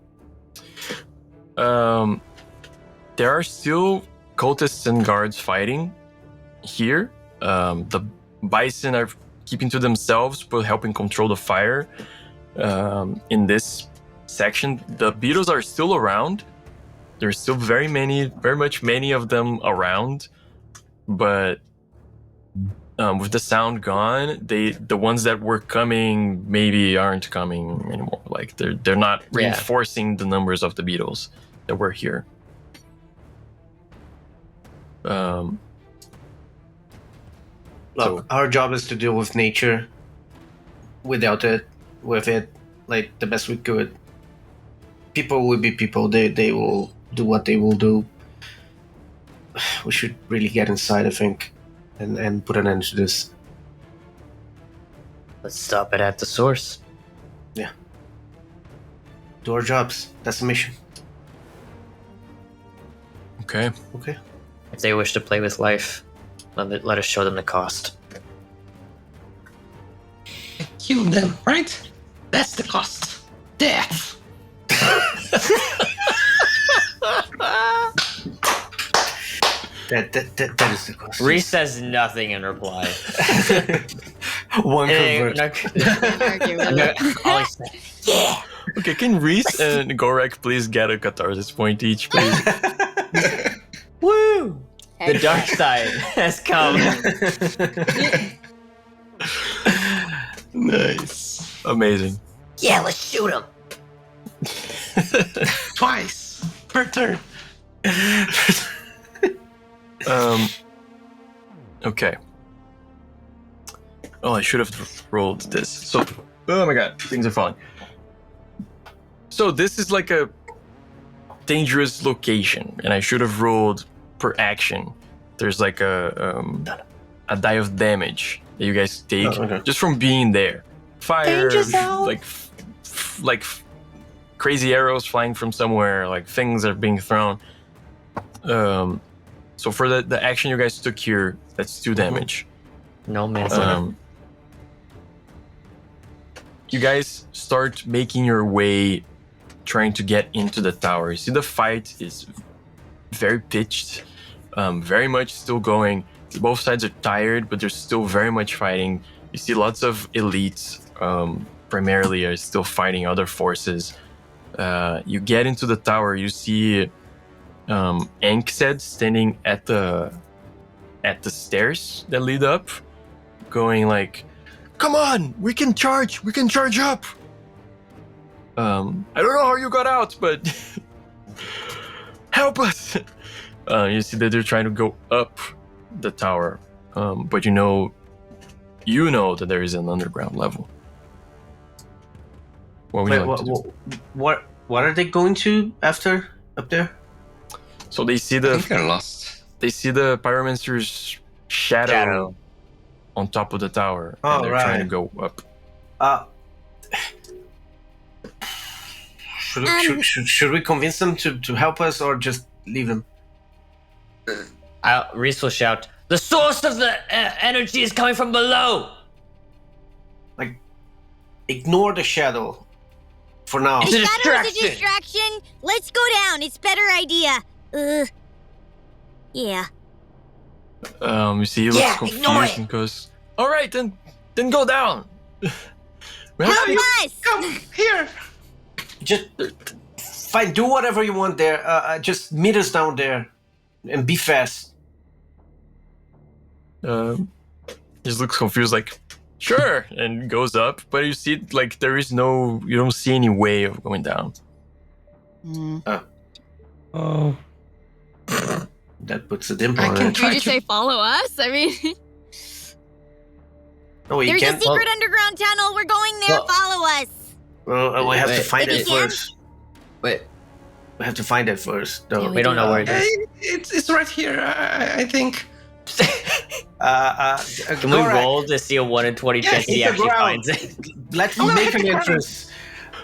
There are still cultists and guards fighting here. The bison are keeping to themselves, but helping control the fire. In this section, the beetles are still around. There's still very much many of them around, but with the sound gone, the ones that were coming maybe aren't coming anymore. Like they're not Yeah. reinforcing the numbers of the beetles that were here. Look, our job is to deal with nature with it, like the best we could. People will be people. They will do what they will do. We should really get inside, I think, and put an end to this. Let's stop it at the source. Do our jobs. That's the mission. Okay. Okay. If they wish to play with life, let us show them the cost. Kill them, right? That's the cost. Death. That is the cost. Reece says nothing in reply. One Eh, convert. all he said, Yeah. Okay, can Reece and Gorak please get a catharsis point each, please? "Woo! The dark side has come." Nice. Amazing. Yeah, let's shoot him. Twice per turn. Okay. Oh, I should have rolled this. So, oh my god, things are falling. So this is like a dangerous location, and I should have rolled per action. There's like a die of damage that you guys take just from being there. Fire, like crazy arrows flying from somewhere, like things are being thrown. So for the action you guys took here, that's 2 damage. No man. You guys start making your way, trying to get into the tower. You see the fight is very pitched, very much still going. Both sides are tired, but they're still very much fighting. You see lots of elites, primarily, are still fighting other forces. You get into the tower, you see Anksed standing at the stairs that lead up, going like, "Come on, we can charge up." I don't know how you got out, but help us. You see that they're trying to go up the tower, but you know that there is an underground level. What would you like to do? What are they going to after up there? So they see I think they're lost. they see the pyromancer's shadow on top of the tower, Oh, and they're trying to right. go up. Should we convince them to help us or just leave them? Reece will shout, "The source of the energy is coming from below!" Ignore the shadow for now. It's a Shadow's a distraction. distraction. Let's go down. It's better idea. Yeah. You see he looks Yeah, ignore confused it. and goes, "All right, then go down." Help us! Come here. Just fine. Do whatever you want there. Just meet us down there, and be fast. He just looks confused, like, "Sure," and goes up. But you see, like, you don't see any way of going down. Oh, that puts a dimple I on can it. Did you just say follow us? I mean, No, you There's a can't. secret underground tunnel. We're going there. Well- Follow us. Well, we have to Wait, find if it you can. first. Wait, We have to find it first. though. Yeah, we don't know where it is. It's right here. I think. Can we Gorak, roll to see a 1 in 20 Yes, chance he hit the actually ground. finds it? Let's I'm gonna make hit an the entrance.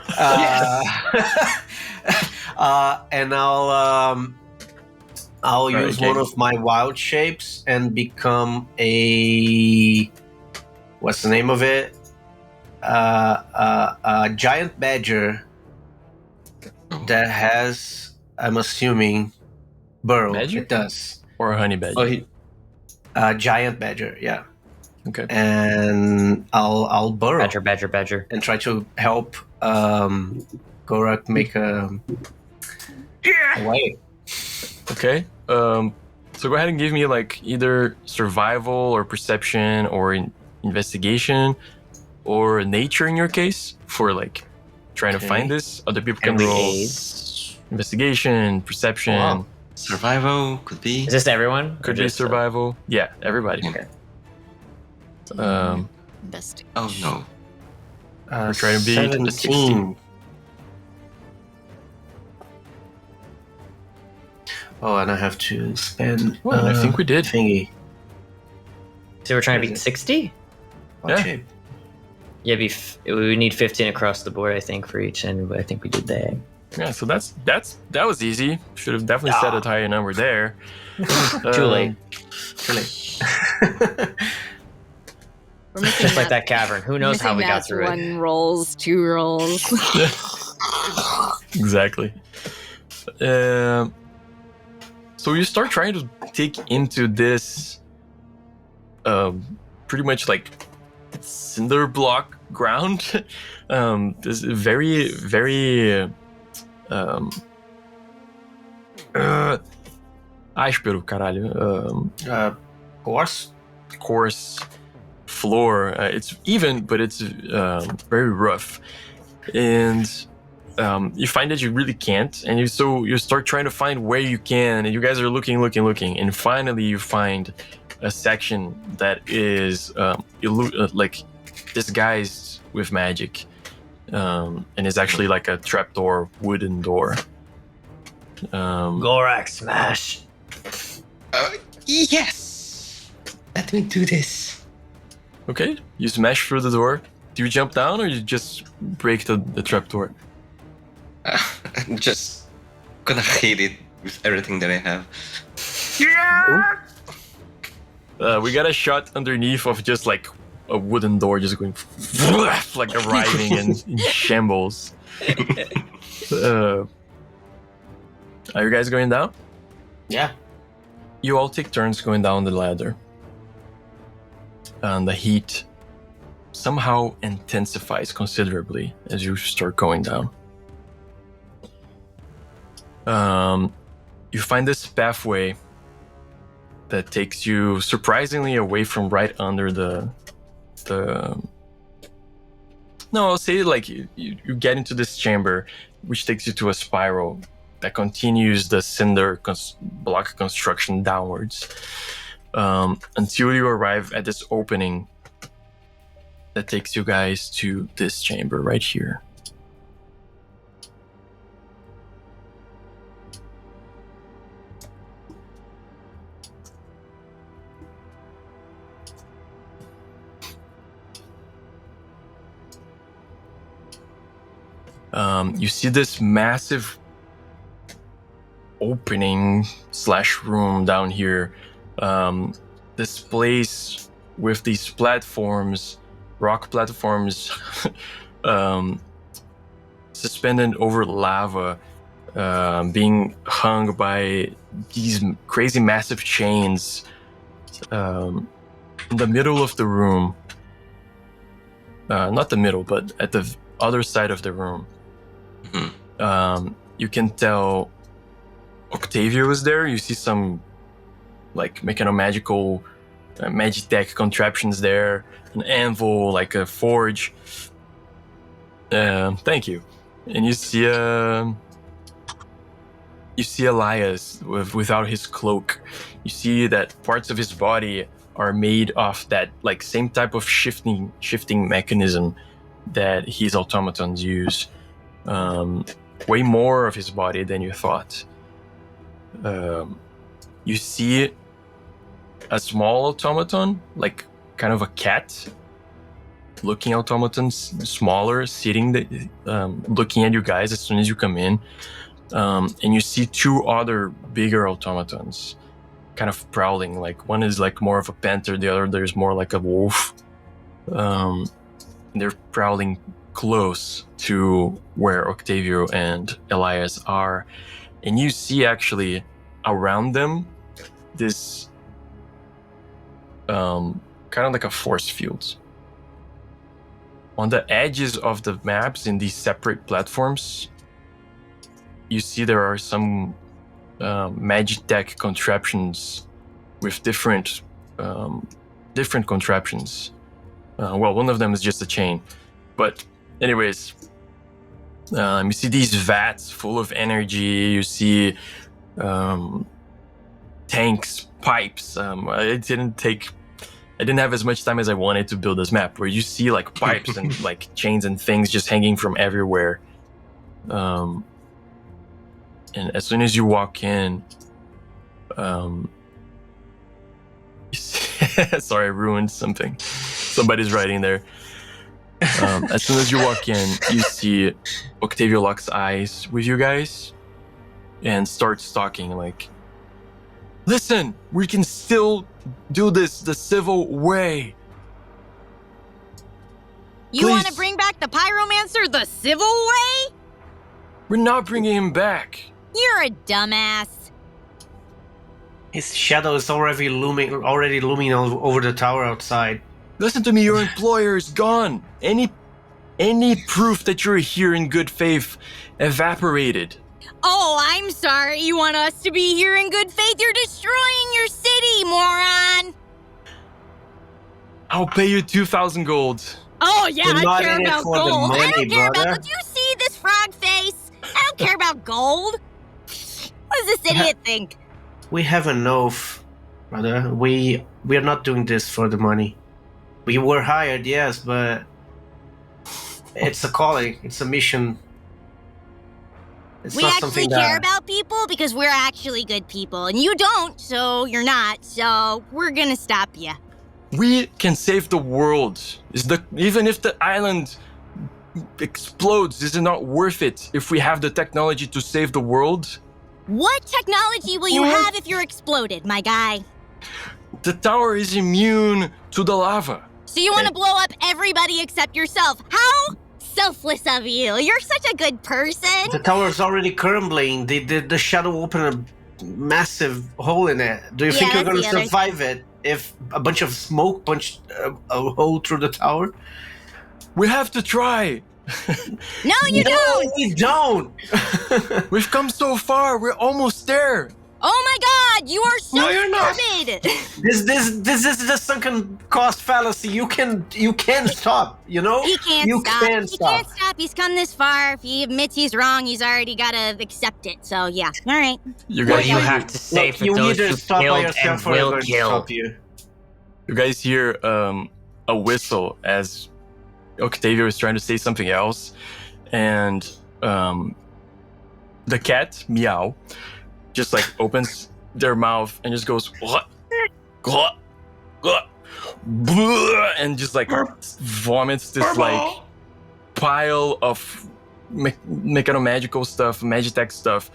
Yes. And I'll Right, use okay. one of my wild shapes and become a what's the name of it? A giant badger that has, I'm assuming, burrow. Badger? It does. Or a honey badger. Oh, he, Giant badger, yeah. Okay. And I'll burrow badger. and try to help Gorak make a way. Okay. So go ahead and give me like either survival or perception or investigation or nature in your case for like trying to Okay. find this. Other people can Can we roll aid? investigation, perception. Wow. Survival could be. Is this everyone? Could Or be just, survival. Yeah, everybody. Okay. investigation. Oh no. We're trying to beat the 17. Oh, and I have to spend. Well, I think we did. Thingy. So we're trying to beat 60? What Yeah. shape? Yeah, we need 15 across the board, I think, for each, and I think we did that. Yeah, so that was easy. Should have definitely set a higher number there. Too late. Too late. We're missing Just like that cavern. Who knows how we got Matt's through it? 1 rolls, 2 rolls. Exactly. So you start trying to dig into this pretty much like cinder block ground. This very, very áspero, caralho. Coarse floor. It's even, but it's very rough. And you find that you really can't, and you start trying to find where you can, and you guys are looking, and finally you find a section that is like disguised with magic, and is actually like a trapdoor, wooden door. Gorak smash. Yes. Let me do this. Okay, you smash through the door. Do you jump down, or you just break the trapdoor? I'm just gonna hit it with everything that I have. We got a shot underneath of just like a wooden door just going like arriving in shambles. Are you guys going down? Yeah. You all take turns going down the ladder. And the heat somehow intensifies considerably as you start going down. You find this pathway that takes you surprisingly away from right under the no, I'll say like you get into this chamber, which takes you to a spiral that continues the cinder block construction downwards, until you arrive at this opening that takes you guys to this chamber right here. You see this massive opening / room down here. This place with these platforms, rock platforms, suspended over lava, being hung by these crazy massive chains. In the middle of the room, not the middle, but at the other side of the room, you can tell Octavio is there. You see some like mechanomagical magitech contraptions there, an anvil, like a forge. Thank you. And you see Elias without his cloak. You see that parts of his body are made of that like same type of shifting mechanism that his automatons use. Way more of his body than you thought. You see a small automaton, like kind of a cat looking automaton, smaller, sitting looking at you guys as soon as you come in. And you see 2 other bigger automatons kind of prowling. Like one is like more of a panther, the other there's more like a wolf. They're prowling close to where Octavio and Elias are, and you see actually around them this kind of like a force field. On the edges of the maps in these separate platforms, you see there are some magitech contraptions with different contraptions. Well, one of them is just a chain, but anyways, you see these vats full of energy. You see tanks, pipes. I didn't have as much time as I wanted to build this map, where you see like pipes and like chains and things just hanging from everywhere. And as soon as you walk in, sorry, I ruined something. Somebody's writing there. As soon as you walk in, you see Octavio locks eyes with you guys and starts talking like, listen, we can still do this the civil way. You want to Please. bring back the pyromancer the civil way? We're not bringing him back. You're a dumbass. His shadow is already looming over the tower outside. Listen to me, your employer is gone. Any proof that you're here in good faith evaporated. Oh, I'm sorry. You want us to be here in good faith? You're destroying your city, moron. I'll pay you 2,000 gold. Oh, yeah, We're I not care in it about for the gold. I money, don't care brother. about... Do you see this frog face? I don't care about gold. What does this idiot think? We have an oath, brother. We are not doing this for the money. We were hired, yes, but it's a calling. It's a mission. It's We not actually something care that about people because we're actually good people. And you don't, so you're not. So we're gonna stop you. We can save the world. Even if the island explodes, is it not worth it if we have the technology to save the world? What technology will you have if you're exploded, my guy? The tower is immune to the lava. So you want to blow up everybody except yourself? How selfless of you. You're such a good person. the tower is already crumbling. The shadow opened a massive hole in it. Do you think Yeah, you're going to that's the other survive it if a bunch of smoke punched a hole through the tower? We have to try. No, you don't. We don't. We've come so far. We're almost there. Oh my God, you are so No, you're not. stupid. This is the sunken cost fallacy. You can stop. You know. He can't You stop. can He stop. can't stop. He's come this far. If he admits he's wrong, he's already got to accept it. So yeah, all right. You What guys, do you have to say Look, for you those either who stop by killed yourself and or we're will going to kill? stop you. you guys hear a whistle as Octavio is trying to say something else, and the cat Meow just like opens their mouth and just goes "Gluck, gluck, gluck, bleh," and just like vomits this like pile of mechanomagical stuff, magitech stuff,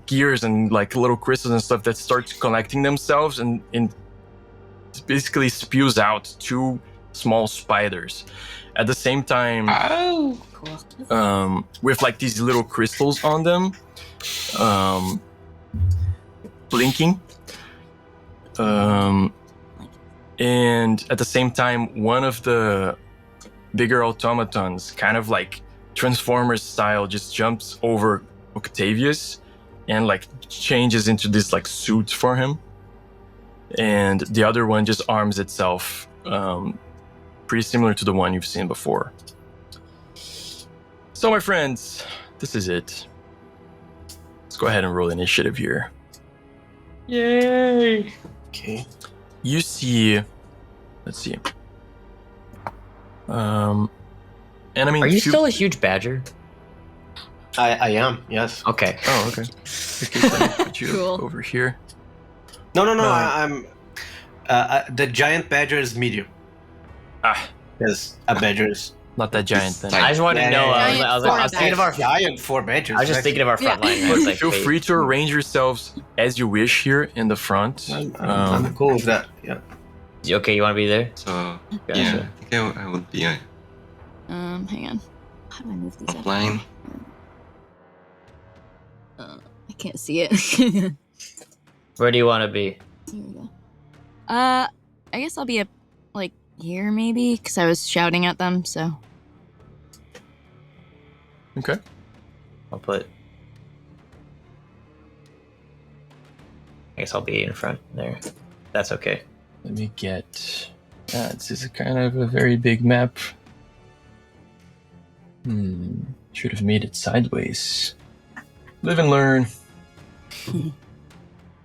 gears and like little crystals and stuff that starts collecting themselves and basically spews out 2 small spiders. At the same time, Oh. with like these little crystals on them, blinking. And at the same time, one of the bigger automatons, kind of like Transformers style, just jumps over Octavius and like changes into this like suit for him. And the other one just arms itself, pretty similar to the one you've seen before. So my friends, this is it. Let's go ahead and roll initiative here. Yay. Okay. You see, let's see. And I mean, Are you still a huge badger? I am. Yes. Okay. Oh, okay. Okay, so let me put you Cool. over here. No. No. I'm. The giant badger is medium. Ah, Yes, a badger is not that giant then. I just wanted to know. Yeah, I was thinking of our. giant 4 badgers. I was just thinking of our front line. I was like, Feel wait. free to arrange yourselves as you wish here in the front. I'm cool with that. Yeah. Okay, you want to be there? So Gotcha. yeah, I think I would be Hang on. How do I move these up? offline. I can't see it. Here Where do you want to be? we go. I guess I'll be up like here maybe because I was shouting at them. So Okay. I'll put. I guess I'll be in front there. That's okay. Let me get. This is kind of a very big map. Should have made it sideways. Live and learn.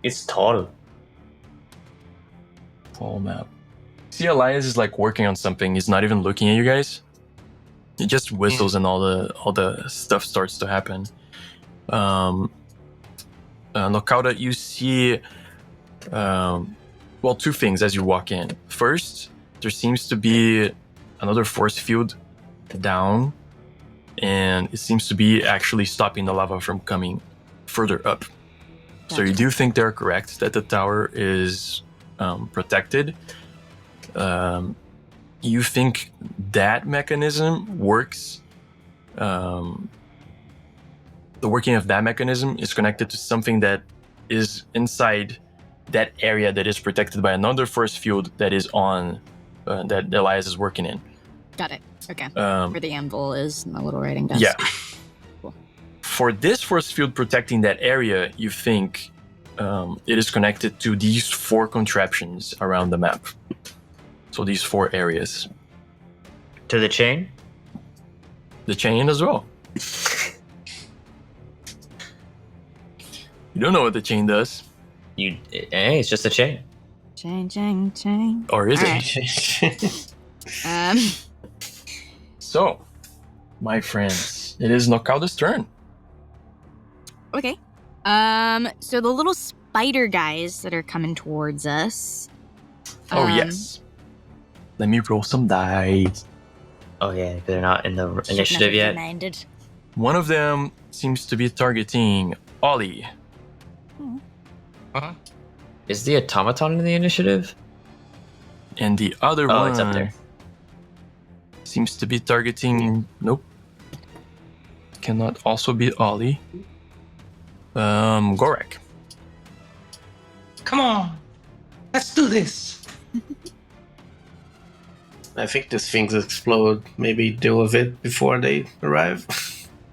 It's tall. Whole map. See, Elias is like working on something. He's not even looking at you guys. He just whistles, and all the stuff starts to happen. Nokauda, you see, well, 2 things as you walk in. First, there seems to be another force field down, and it seems to be actually stopping the lava from coming further up. So you do think they're correct that the tower is protected. You think that mechanism works. The working of that mechanism is connected to something that is inside that area that is protected by another force field that is on that Elias is working in. Got it. Okay. Where the anvil is and the little writing desk. Yeah. Cool. For this force field protecting that area, you think it is connected to these 4 contraptions around the map. So these 4 areas. To the chain? The chain as well. You don't know what the chain does. Hey, it's just a chain. Chain. Or is All it? right. So, my friends, it is Nokauda's turn. Okay. So the little spider guys that are coming towards us. Oh, yes. Let me roll some dice. Oh yeah, they're not in the initiative yet. Reminded. One of them seems to be targeting Ollie. Uh-huh. Is the automaton in the initiative? And the other Oh, one it's up there. seems to be targeting... Nope. Cannot also be Ollie. Gorak. Come on. Let's do this. I think these things explode. Maybe deal with it before they arrive.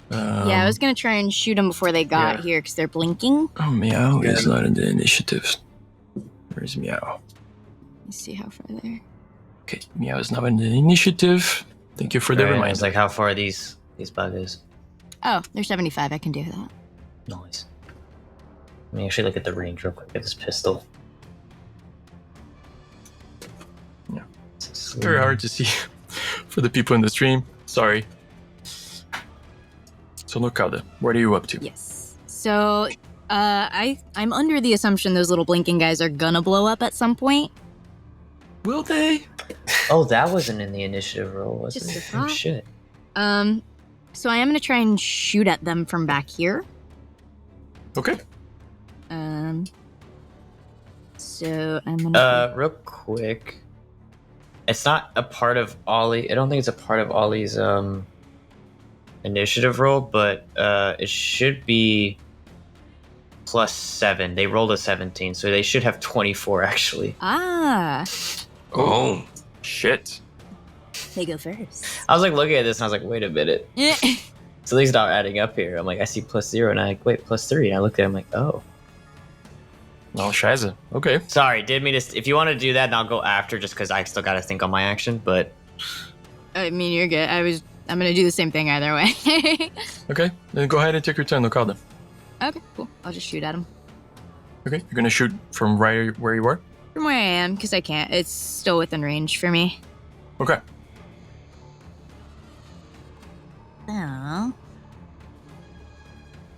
Yeah, I was gonna try and shoot them before they got Yeah. here because they're blinking. Oh, Meow is Yeah. not in the initiative. Where's Meow? Let's see how far they're. Okay, Meow is not in the initiative. Thank you for the Right, reminder. it's like how far are these buggers? Oh, they're 75. I can do that. Nice. Let me actually look at the range real quick of this pistol. Yeah. It's very hard to see for the people in the stream. Sorry. So Nokauda, what are you up to? Yes. So, I'm under the assumption those little blinking guys are gonna blow up at some point. Will they? Oh, that wasn't in the initiative roll, was Just it? a Oh thought. shit. So I am gonna try and shoot at them from back here. Okay. So I'm gonna. Real quick. It's not a part of Ollie. I don't think it's a part of Ollie's initiative roll, but it should be +7. They rolled a 17, so they should have 24 actually. Ah, Oh, Shit. They go first. I was like looking at this and I was like, wait a minute. So these not adding up here. I'm like, I see +0 and I like, wait, +3. And I looked at it, I'm like, oh. Well, Shiza. Okay. Sorry, did mean to. If you want to do that, then I'll go after just because I still got to think on my action. But I mean you're good. I'm gonna do the same thing either way. Okay. Then go ahead and take your turn, Nokauda. Okay, cool. I'll just shoot at them Okay. You're gonna shoot from right where you were? from where I am because I can't. It's still within range for me. Okay. Oh.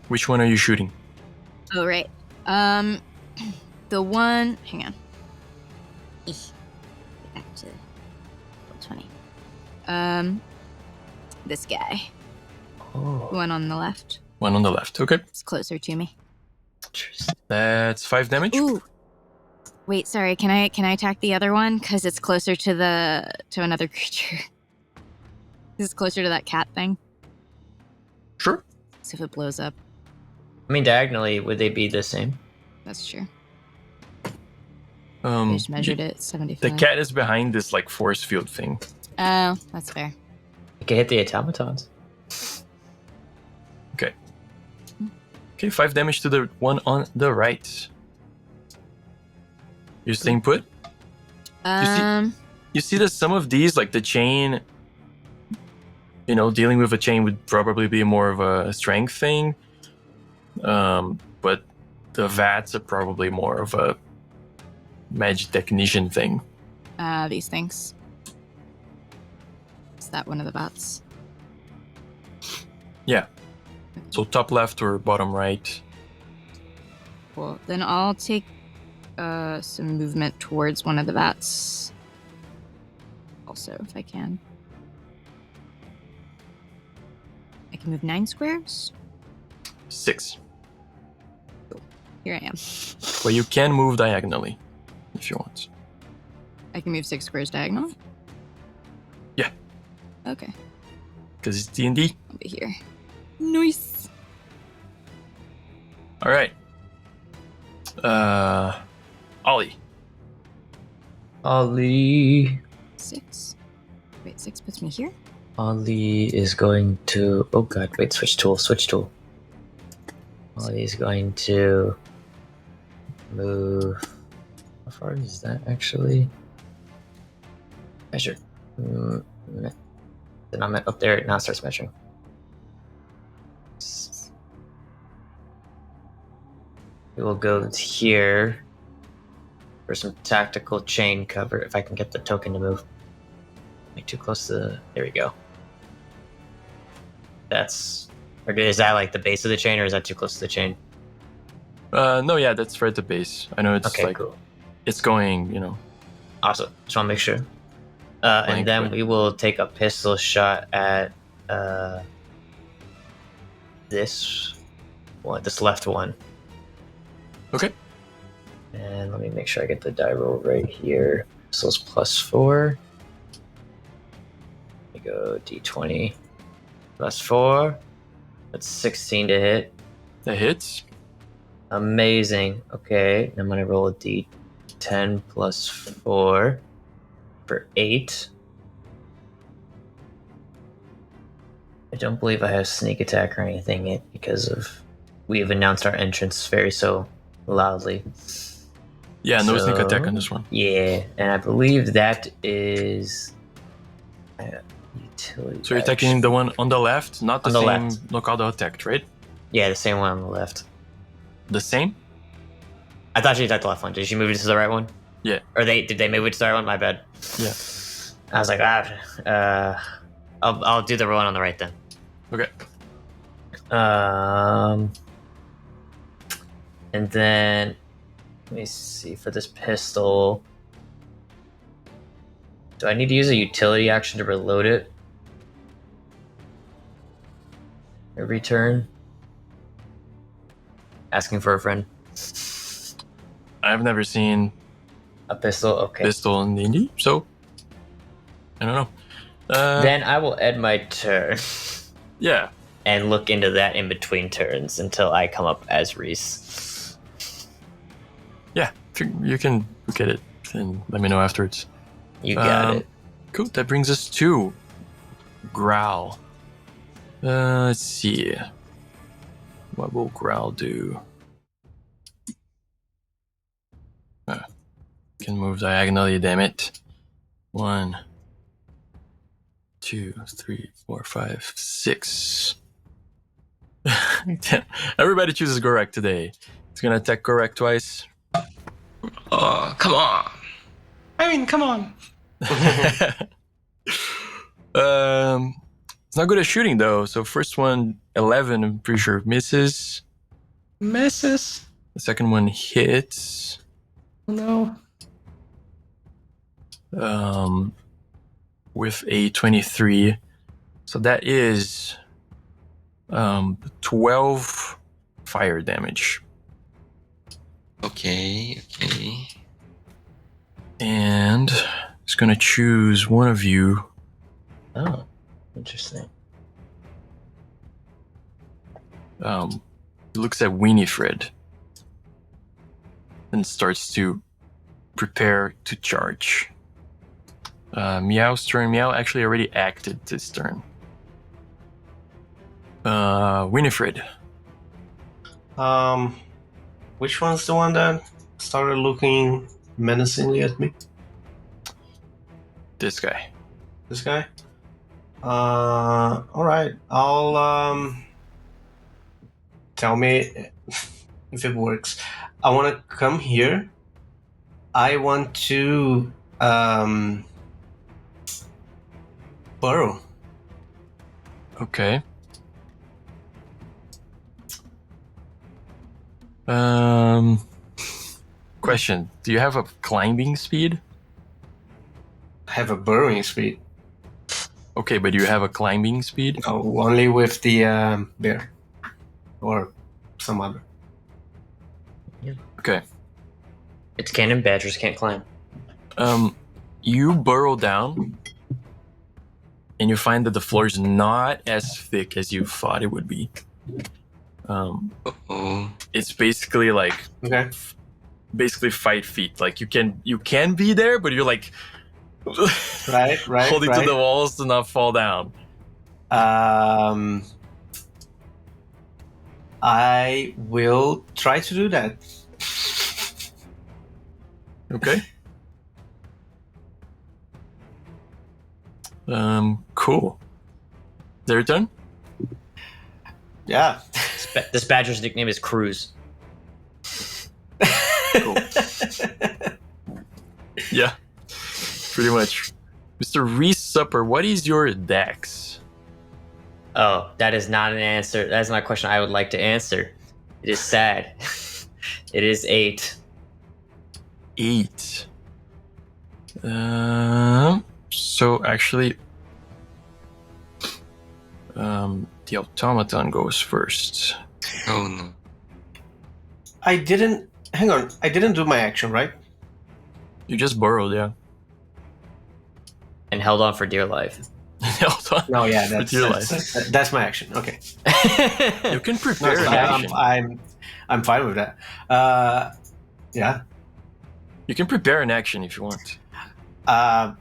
Which one are you shooting? Oh right. The one. Hang on. Back to 20. This guy. oh, One on the left. One on the left. Okay. It's closer to me. interesting. That's 5 damage. Ooh. Wait, sorry. Can I attack the other one? Because it's closer to another creature. It's closer to that cat thing. Sure. So if it blows up, I mean, diagonally, would they be the same? that's true. I just measured it. 75. The cat is behind this like force field thing. Oh, that's fair. You can hit the automatons. Okay. Okay, 5 damage to the one on the right. You're staying put? You see that some of these, like the chain, you know, dealing with a chain would probably be more of a strength thing. But the vats are probably more of a magic technician thing. These things. Is that one of the bats? Yeah. So top left or bottom right. Cool. Then I'll take some movement towards one of the bats. Also, if I can. can move 9 squares. 6. Here I am. But you can move diagonally if you want. I can move 6 squares diagonally? Yeah. Okay. Because it's D&D. I'll be here. Nice. All right. Ollie. Ollie. 6. Wait, 6 puts me here? Ollie is going to... Oh god, wait, switch tool. Ollie is going to move... How far is that actually? Measure. Then I'm up there, now it starts measuring. We will go here for some tactical chain cover if I can get the token to move. Like too close to... There we go. That's... Or is that like the base of the chain, or is that too close to the chain? No, yeah, that's right at the base. I know it's Okay, like cool. it's going, you know. Awesome. Just want to make sure. And then but- we will take a pistol shot at this one, this left one. Okay. And let me make sure I get the die roll right here. Pistols +4. Let me go D20 +4. That's 16 to hit. That hits. Amazing. Okay, I'm gonna roll a D10 +4 for 8. I don't believe I have sneak attack or anything yet because of we've announced our entrance very so loudly. Yeah, no sneak So- attack on this one. Yeah, and I believe that is utility. So you're attacking the one on the left, not the On the same left. knockout attacked, right? Yeah, the same one on the left. The same? I thought she attacked the left one. Did she move it to the right one? Yeah. Or did they move it to the right one? My bad. Yeah. I was like, I'll do the one on the right then. Okay. And then let me see for this pistol. Do I need to use a utility action to reload it? Every turn? Asking for a friend. I've never seen A pistol? Okay. pistol in D&D, so I don't know. Then I will end my turn Yeah. and look into that in between turns until I come up as Reece. Yeah. You can look at it and let me know afterwards. You got it. Cool. That brings us to Growl. Let's see. What will Growl do? Can move diagonally, damn it. 1, 2, 3, 4, 5, 6. Everybody chooses Gorak today. He's gonna attack Gorak twice. Oh, come on. I mean, come on. It's not good at shooting though. So first one, 11, I'm pretty sure misses. Misses. The second one hits. No. With a 23. So that is 12 fire damage. Okay. And it's gonna choose one of you. Oh, interesting. Looks at Winifred and starts to prepare to charge. Meow's turn. Meow actually already acted this turn. Winifred. Which one's the one that started looking menacingly at me? This guy. This guy? Alright. I'll tell me if it works. I wanna come here. I want to burrow. Okay. Question. Do you have a climbing speed? I have a burrowing speed. Okay, but you have a climbing speed? Oh, only with the bear. Or some other. Okay. It's canon. Badgers can't climb. You burrow down, and you find that the floor is not as thick as you thought it would be. Oh. It's basically like Okay. 5 feet. Like you can be there, but you're like Right. holding to the walls to not fall down. I will try to do that. Okay. Cool. Their turn? Yeah. This badger's nickname is Cruz. Cool. Yeah. Pretty much. Mr. Reece Supper, what is your dex? Oh, that is not an answer. That is not a question I would like to answer. It is sad. It is 8. 8. So actually, the automaton goes first. Oh no. I didn't. Hang on. I didn't do my action, right? You just burrowed, yeah. And held on for dear life. No, yeah, With your life. that's my action. Okay. You can No, prepare it's an fine. action. I'm fine with that. Yeah. You can prepare an action if you want. I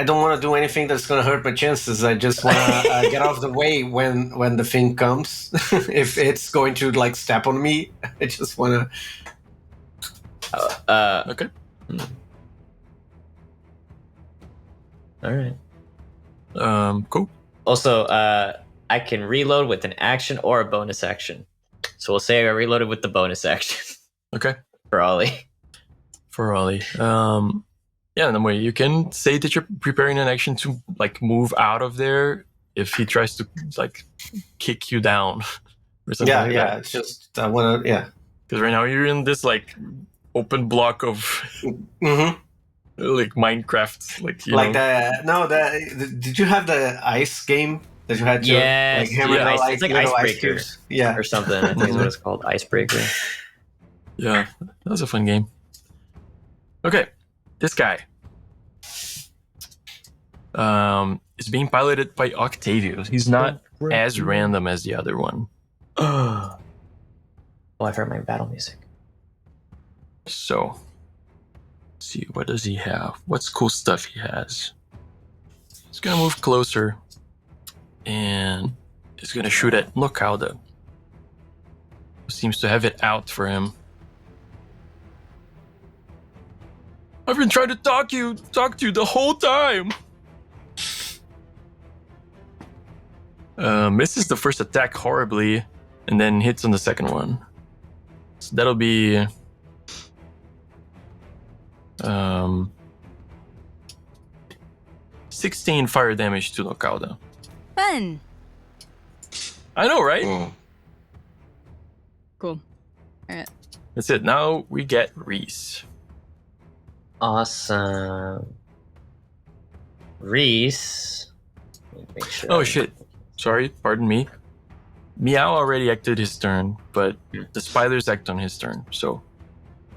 don't want to do anything that's gonna hurt my chances. I just want to get out of the way when the thing comes. If it's going to like step on me, I just want to. Okay. All right. Cool. Also, I can reload with an action or a bonus action. So we'll say I reloaded with the bonus action Okay. for Ollie. For Ollie. Yeah, in a way, you can say that you're preparing an action to like move out of there if he tries to like kick you down or something. Yeah, like yeah. that. It's just I want to. Yeah. Because right now you're in this like open block of Mm-hmm. like Minecraft, like you Like know. did you have the ice game that you had to Yes, like hammer yeah, the it's like little ice Icebreaker. cubes? Yeah. Or something. I think is what it's called. Icebreaker. Yeah, that was a fun game. Okay, this guy is being piloted by Octavius. He's not as random as the other one. Oh, I've heard my battle music. So, let's see, what does he have? What's cool stuff he has? He's gonna move closer and he's gonna shoot at Nokauda, who seems to have it out for him. I've been trying to talk to you the whole time. Misses the first attack horribly, and then hits on the second one. So that'll be 16 fire damage to Nokauda. Fun. I know, right? Oh. Cool. All right. That's it. Now we get Reece. Awesome. Reece. Let me make sure. Oh shit. Sorry, pardon me. Meow already acted his turn, but the spiders act on his turn. So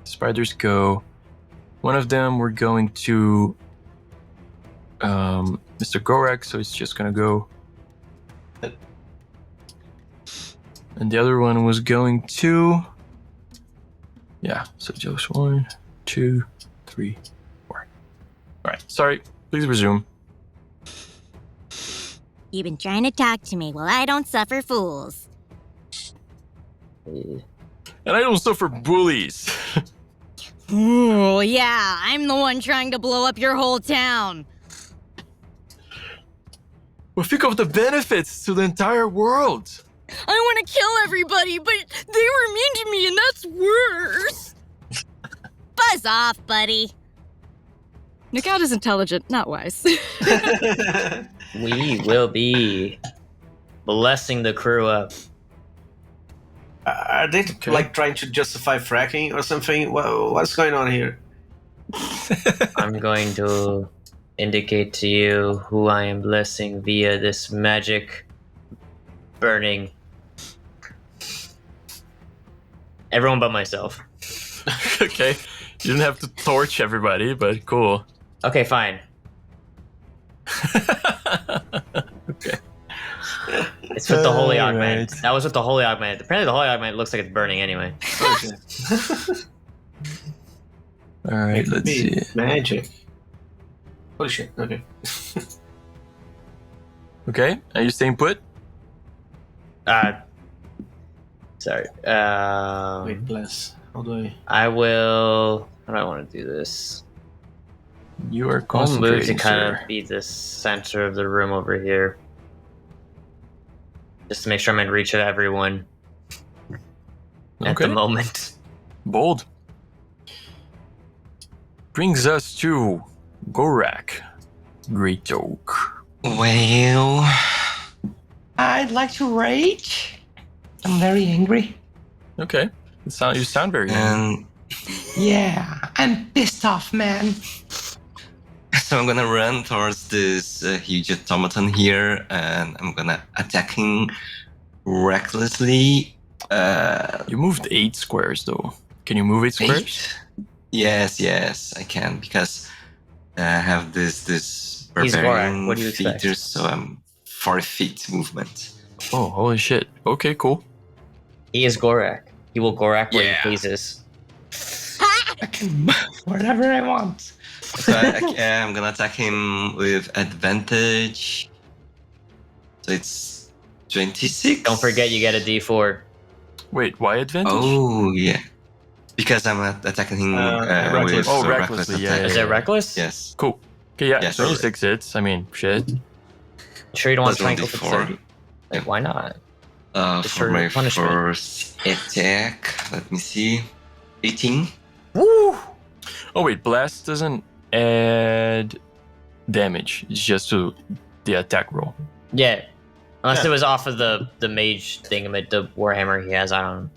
spiders go. One of them we're going to Mr. Gorak, so it's just gonna go. And the other one was going to. Yeah, so just 1, 2, 3, 4. Alright, sorry. Please resume. You've been trying to talk to me. Well, I don't suffer fools. And I don't suffer bullies. Oh, yeah, I'm the one trying to blow up your whole town. Well, think of the benefits to the entire world. I want to kill everybody, but they were mean to me, and that's worse. Buzz off, buddy. Nicout is intelligent, not wise. We will be blessing the crew up. Are they like trying to justify fracking or something? What's going on here? I'm going to indicate to you who I am blessing via this magic burning. Everyone but myself. Okay. You didn't have to torch everybody, but cool. Okay, fine. Okay. It's with the holy augment. Alright. That was with the holy augment. Apparently the holy augment looks like it's burning anyway. All right, let's see. Magic. Holy shit. Okay. Okay, are you staying put? Sorry. Wait, bless. How do I? I will. How do I want to do this? You are I'll move to concentrating, kind sir. of be the center of the room over here. Just to make sure I'm in reach of everyone at the Okay. moment. Bold. Brings us to Gorak, Greatoak. Well, I'd like to rage. I'm very angry. Okay, you sound very angry. And Yeah, I'm pissed off, man. so I'm gonna run towards this huge automaton here, and I'm gonna attack him recklessly. You moved 8 squares though. Can you move 8 squares? 8? Yes, I can, because I have this He's barbarian Gorak. What do you expect? feature, so I'm 40 feet movement. Oh, holy shit. Okay, cool. He is Gorak. He will Gorak where Yeah. he pleases. I can move wherever I want. So I'm gonna attack him with advantage. So it's 26. Don't forget you get a D4. Wait, why advantage? Oh yeah, because I'm attacking him reckless. with Oh, a recklessly, yeah, attack. Is yeah. it reckless? Yes. Cool. Okay, yeah, Yeah, 26 hits. I mean, shit. Sure you don't want to Plus try and go for 1d4. 30? Like, why not? Just For for my punishment. first attack, let me see, 18. Woo! Oh wait, blast doesn't add damage. It's just to the attack roll. Yeah. Unless Yeah. it was off of the mage thing, the Warhammer he has. I don't know.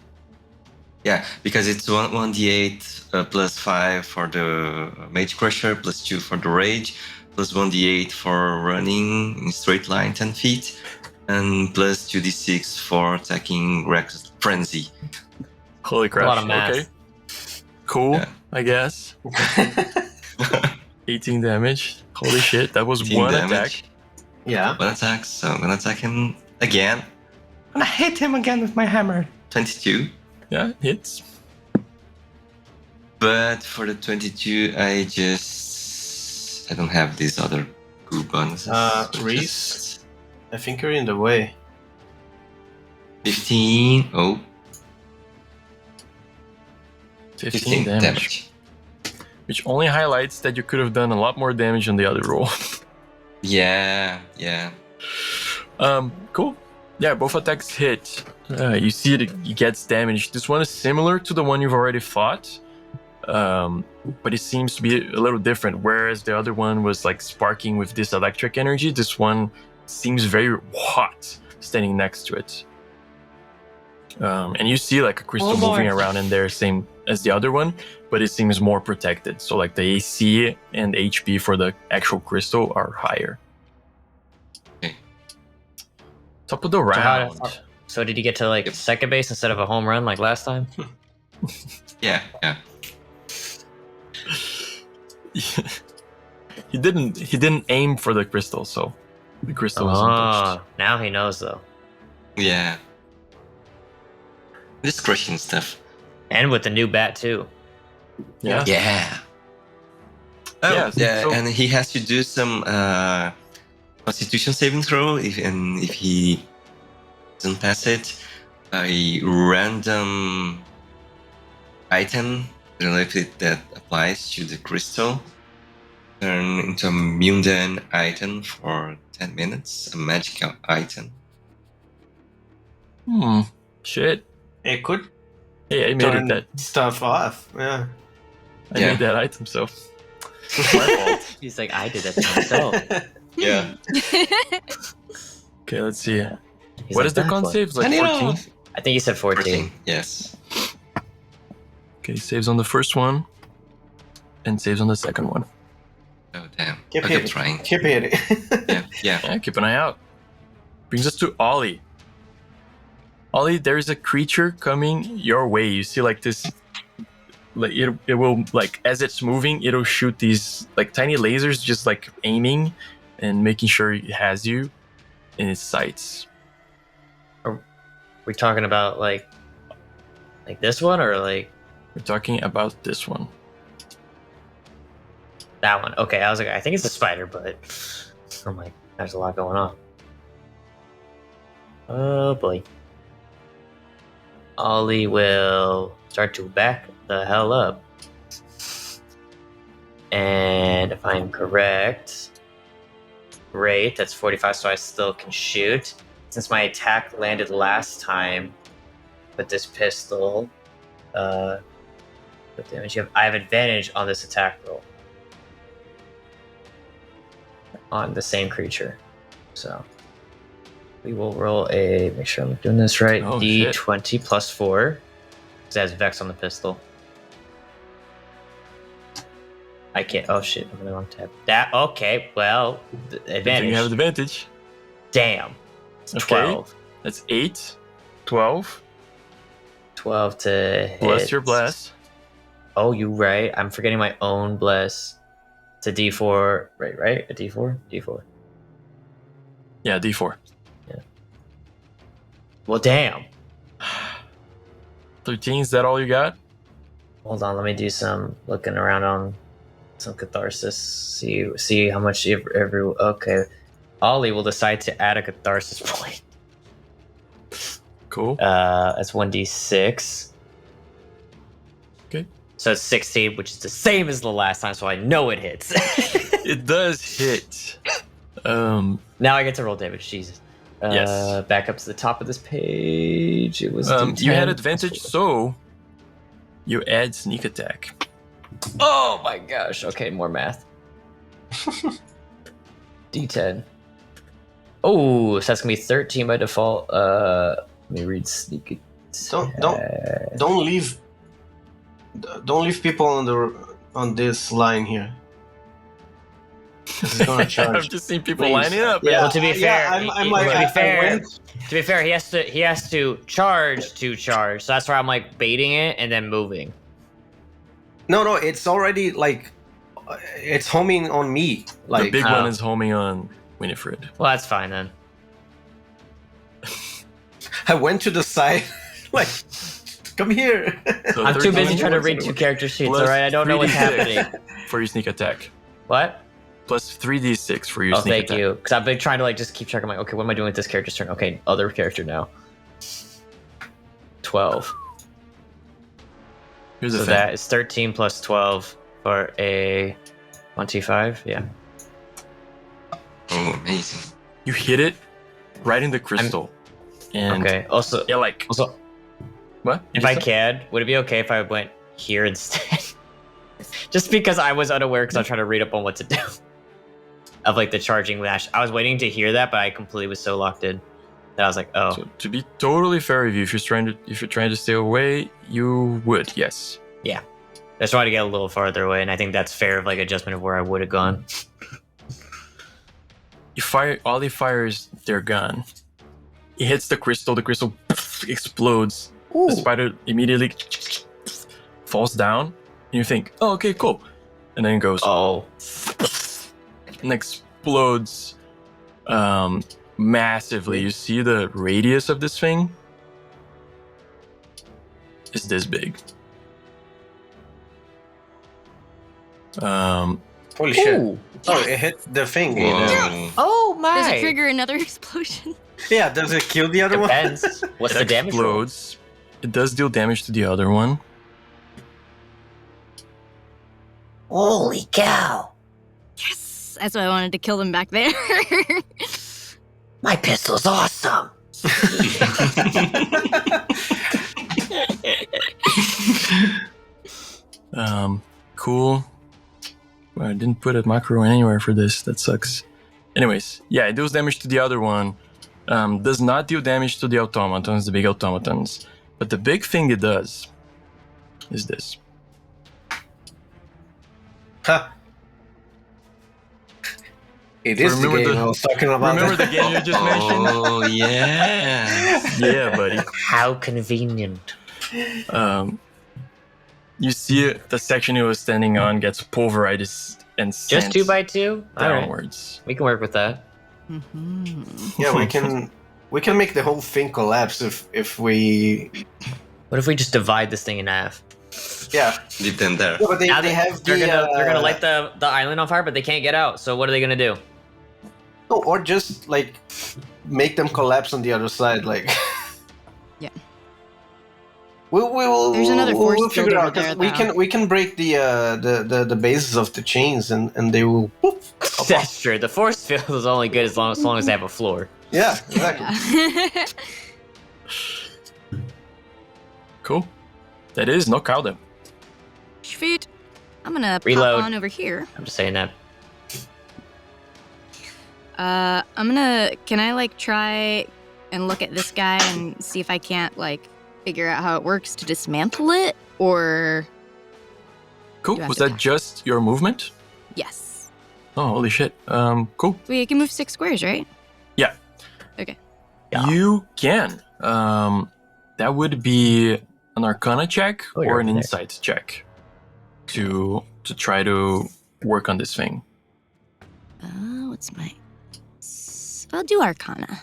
Yeah, because it's 1d8 plus 5 for the Mage Crusher, plus 2 for the Rage, plus 1d8 for running in straight line 10 feet, and plus 2d6 for attacking Reckless Frenzy. Holy crap. A lot of math. Okay. Cool, Yeah. I guess. 18 damage. Holy shit, that was 18 one damage. attack. Yeah. One attack, so I'm gonna attack him again. I'm gonna hit him again with my hammer. 22. Yeah, hits. But for the 22, I don't have these other good bonuses. So Reece? just I think you're in the way. 15. Oh, 15 damage. Which only highlights that you could have done a lot more damage on the other roll. Yeah. Cool. Yeah, both attacks hit. You see it gets damaged. This one is similar to the one you've already fought, but it seems to be a little different. Whereas the other one was like sparking with this electric energy, this one seems very hot standing next to it. And you see like a crystal Oh, boy. moving around in there, same as the other one, but it seems more protected. So like the AC and HP for the actual crystal are higher. Okay. Top of the So, round. so did you get to like second base instead of a home run like last time? Yeah. He didn't aim for the crystal, so the crystal wasn't touched. Now he knows though. Yeah. Just crushing stuff. And with the new bat too. Yeah. Yeah. Oh, Yeah, yeah, so- and he has to do some Constitution saving throw if he doesn't pass it. A random item, I don't know if that applies to the crystal, turn into a mundane item for 10 minutes, a magical item. Shit. It could Hey, I made turn it that. stuff off. Yeah. I Yeah. made that item, so my fault. He's like, I did that to myself. Yeah. Okay, let's see. He's What like, is the "That's con what-" save? Like Turn it 14? off. I think he said 14. Yes. Okay, saves on the first one and saves on the second one. Oh damn. Keep a hitting. good trying. Keep hitting. Yeah. Yeah, keep an eye out. Brings us to Ollie. Ollie, there's a creature coming your way. You see like this, like it will, like as it's moving, it'll shoot these like tiny lasers, just like aiming and making sure it has you in its sights. We're talking about like this one or like We're talking about this one. that one. Okay, I was like, I think it's a spider, but I'm like, there's a lot going on. Oh boy. Ollie will start to back the hell up. And if I'm correct, great, that's 45, so I still can shoot. Since my attack landed last time with this pistol, what damage you have? I have advantage on this attack roll. On the same creature. So we will roll a, make sure I'm doing this right, Oh, D20 shit. plus 4. Because it has Vex on the pistol. I can't, oh shit, I'm in the wrong tab. That, okay, well, Then advantage. you have advantage. Damn. It's Okay. 12. That's 8, 12, 12 to hit. plus your bless. Oh, you right. I'm forgetting my own bless. It's a D4, right? A D4? D4. Yeah, D4. Well, damn. 13, is that all you got? Hold on, let me do some looking around on some catharsis. See how much every. Okay, Ollie will decide to add a catharsis point. Cool. That's 1d6. Okay. So it's 16, which is the same as the last time, so I know it hits. It does hit. Now I get to roll damage. Jesus. Yes. Back up to the top of this page. It was. You had D10. advantage, so you add sneak attack. Oh my gosh. Okay, more math. D10. Oh, so that's gonna be 13 by default. Let me read sneak attack. Don't leave people on this line here. This is gonna charge. I've just seen people Please. lining up. Yeah, Well, to be fair, I'm like, to be fair, he has to charge to charge. So that's why I'm like baiting it and then moving. No, it's already like it's homing on me. Like The big Oh. one is homing on Winifred. Well, that's fine then. I went to the side, like, come here. So I'm too busy 13 trying to read 2 character sheets. plus All right, I don't know what's 3d6 happening. for your sneak attack. What? Plus 3d6 for your Oh, sneak thank attack. you. Because I've been trying to like just keep track. I'm like, okay, what am I doing with this character's turn? Okay, other character now. 12. Here's the So thing. that is 13 plus 12 for a 1d5. Yeah. Oh, amazing. You hit it right in the crystal. And Okay. Also, yeah, like also, what? if I can, would it be okay if I went here instead? Just because I was unaware, because I'm trying to read up on what to do. Of like the charging lash. I was waiting to hear that, but I completely was so locked in that I was like, oh. So to be totally fair with you, if you're trying to stay away, you would, yes. Yeah. I just wanted to get a little farther away, and I think that's fair of like adjustment of where I would have gone. Ollie fires their gun. It hits the crystal explodes. Ooh. The spider immediately falls down, and you think, oh, okay, cool. And then it goes Oh. and explodes massively. You see the radius of this thing is this big. Holy shit! Ooh. Oh, it hit the thing. Whoa. Oh my. Does it trigger another explosion? Yeah, does it kill the other one? Depends. What's It the damage roll? explodes. It does deal damage to the other one. Holy cow. Yes, that's why I wanted to kill them back there. My pistol's awesome. Cool. Well, I didn't put a macro anywhere for this. That sucks. Anyways, yeah, it deals damage to the other one. Does not deal damage to the automatons, the big automatons. But the big thing it does is this. Ha. It is the Remember game the- I was talking about. Remember the game you just mentioned? Oh yeah. Yeah, buddy. How convenient. You see the section he was standing on gets pulverized and Just sent 2x2? All right. downwards. We can work with that. Yeah, we can make the whole thing collapse if we. What if we just divide this thing in half? Yeah. Leave them there. Yeah, but Now they have they're the, gonna light the island on fire, but they can't get out. So what are they gonna do? No, or just like make them collapse on the other side, like. Yeah. We will. There's another force We'll field figure over out 'cause there, we can break the bases of the chains and they will. Poof, That's true. The force field is only good as long as they have a floor. yeah, exactly. Yeah. Cool. That is knockout them. Sweet. I'm gonna Reload. pop on over here. I'm just saying that. Can I like try and look at this guy and see if I can't like figure out how it works to dismantle it, or Cool. You have Was to that attack. just your movement? yes. Oh, holy shit. Cool. We can move 6 squares, right? Yeah. Okay. Yeah. You can. That would be an Arcana check Oh, you're or an over there. Insight check to try to work on this thing. What's my? I'll do Arcana.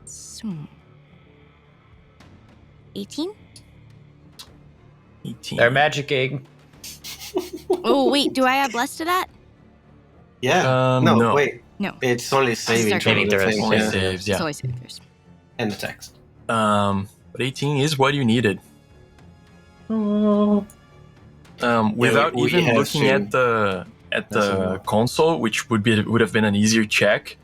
So, 18. 18. They're magicking. Oh wait, do I have less to that? Yeah. No. Wait. No. It's only saving Start throw saving the throws, thing, Only yeah. saves, It's yeah. always savers. And the text. But 18 is what you needed. Without we even have looking to- at the That's a no. console, which would have been an easier check.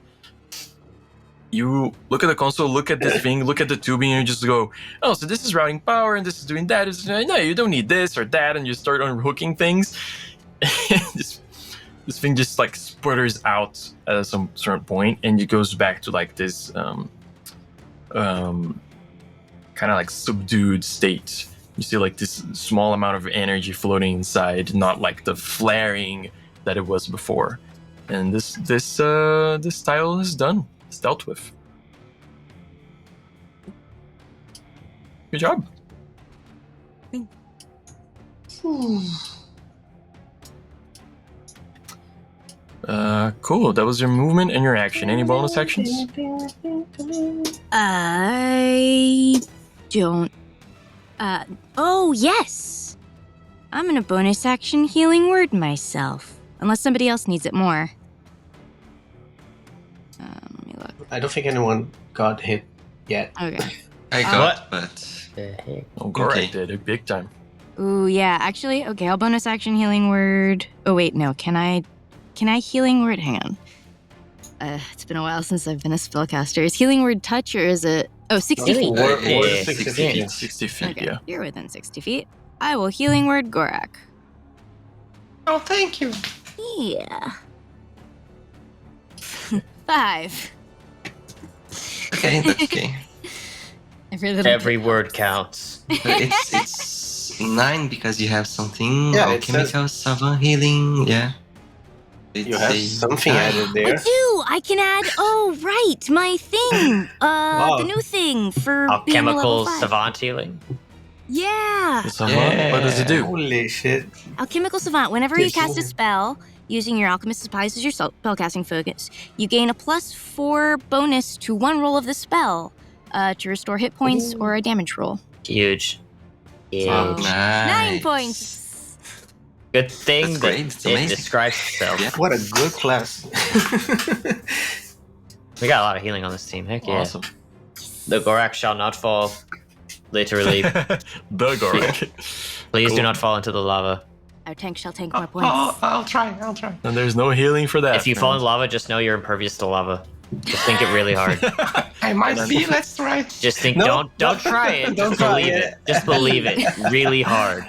You look at the console, look at this thing, look at the tubing, and you just go, "Oh, so this is routing power, and this is doing that." No, you don't need this or that, and you start unhooking things. this thing just like sputters out at some certain point, and it goes back to like this kind of like subdued state. You see like this small amount of energy floating inside, not like the flaring that it was before. And this tile is done. It's dealt with. Good job. Cool. That was your movement and your action. Any bonus actions? I don't. Oh, yes! I'm gonna bonus action healing word myself. Unless somebody else needs it more. Let me look. I don't think anyone got hit yet. Okay. I got, but The heck? Oh, Gorak Okay. did it big time. Ooh, yeah. Actually, okay, I'll bonus action healing word. Oh, wait, no. Can I healing word? Hang on. It's been a while since I've been a spellcaster. Is healing word touch or is it. Oh, 60 feet. We're Yeah, 60 60 feet. feet. 60 feet, Okay, yeah. you're within 60 feet. I will healing word Gorak. Oh, thank you. Yeah. 5. okay, that's okay. Every word counts. But it's 9 because you have something. Yeah, it says- alchemical, savant, healing. Yeah. You have It's a- something added I there. do. I can add. Oh, right, my thing. The new thing for being a level Alchemical 5. savant healing. Yeah. So what does it do? Holy shit. Alchemical savant. Whenever you cast a spell using your alchemist's supplies as your spellcasting focus, you gain a +4 bonus to one roll of the spell to restore hit points or a damage roll. Huge. Huge. Wow. Nice. 9 points. Good thing That's that great. It's it amazing. describes itself. Yeah. What a good class. We got a lot of healing on this team. Heck yeah. Awesome. The Gorak shall not fall. Literally. The Gorak. Please Cool. do not fall into the lava. Our tank shall tank more points. I'll try. I'll try. And there's no healing for that. If you fall in man. lava, just know you're impervious to lava. Just think it really hard. I might be. Let's try. Just think, No, don't try it. don't Just try believe it. it. Just believe it really hard.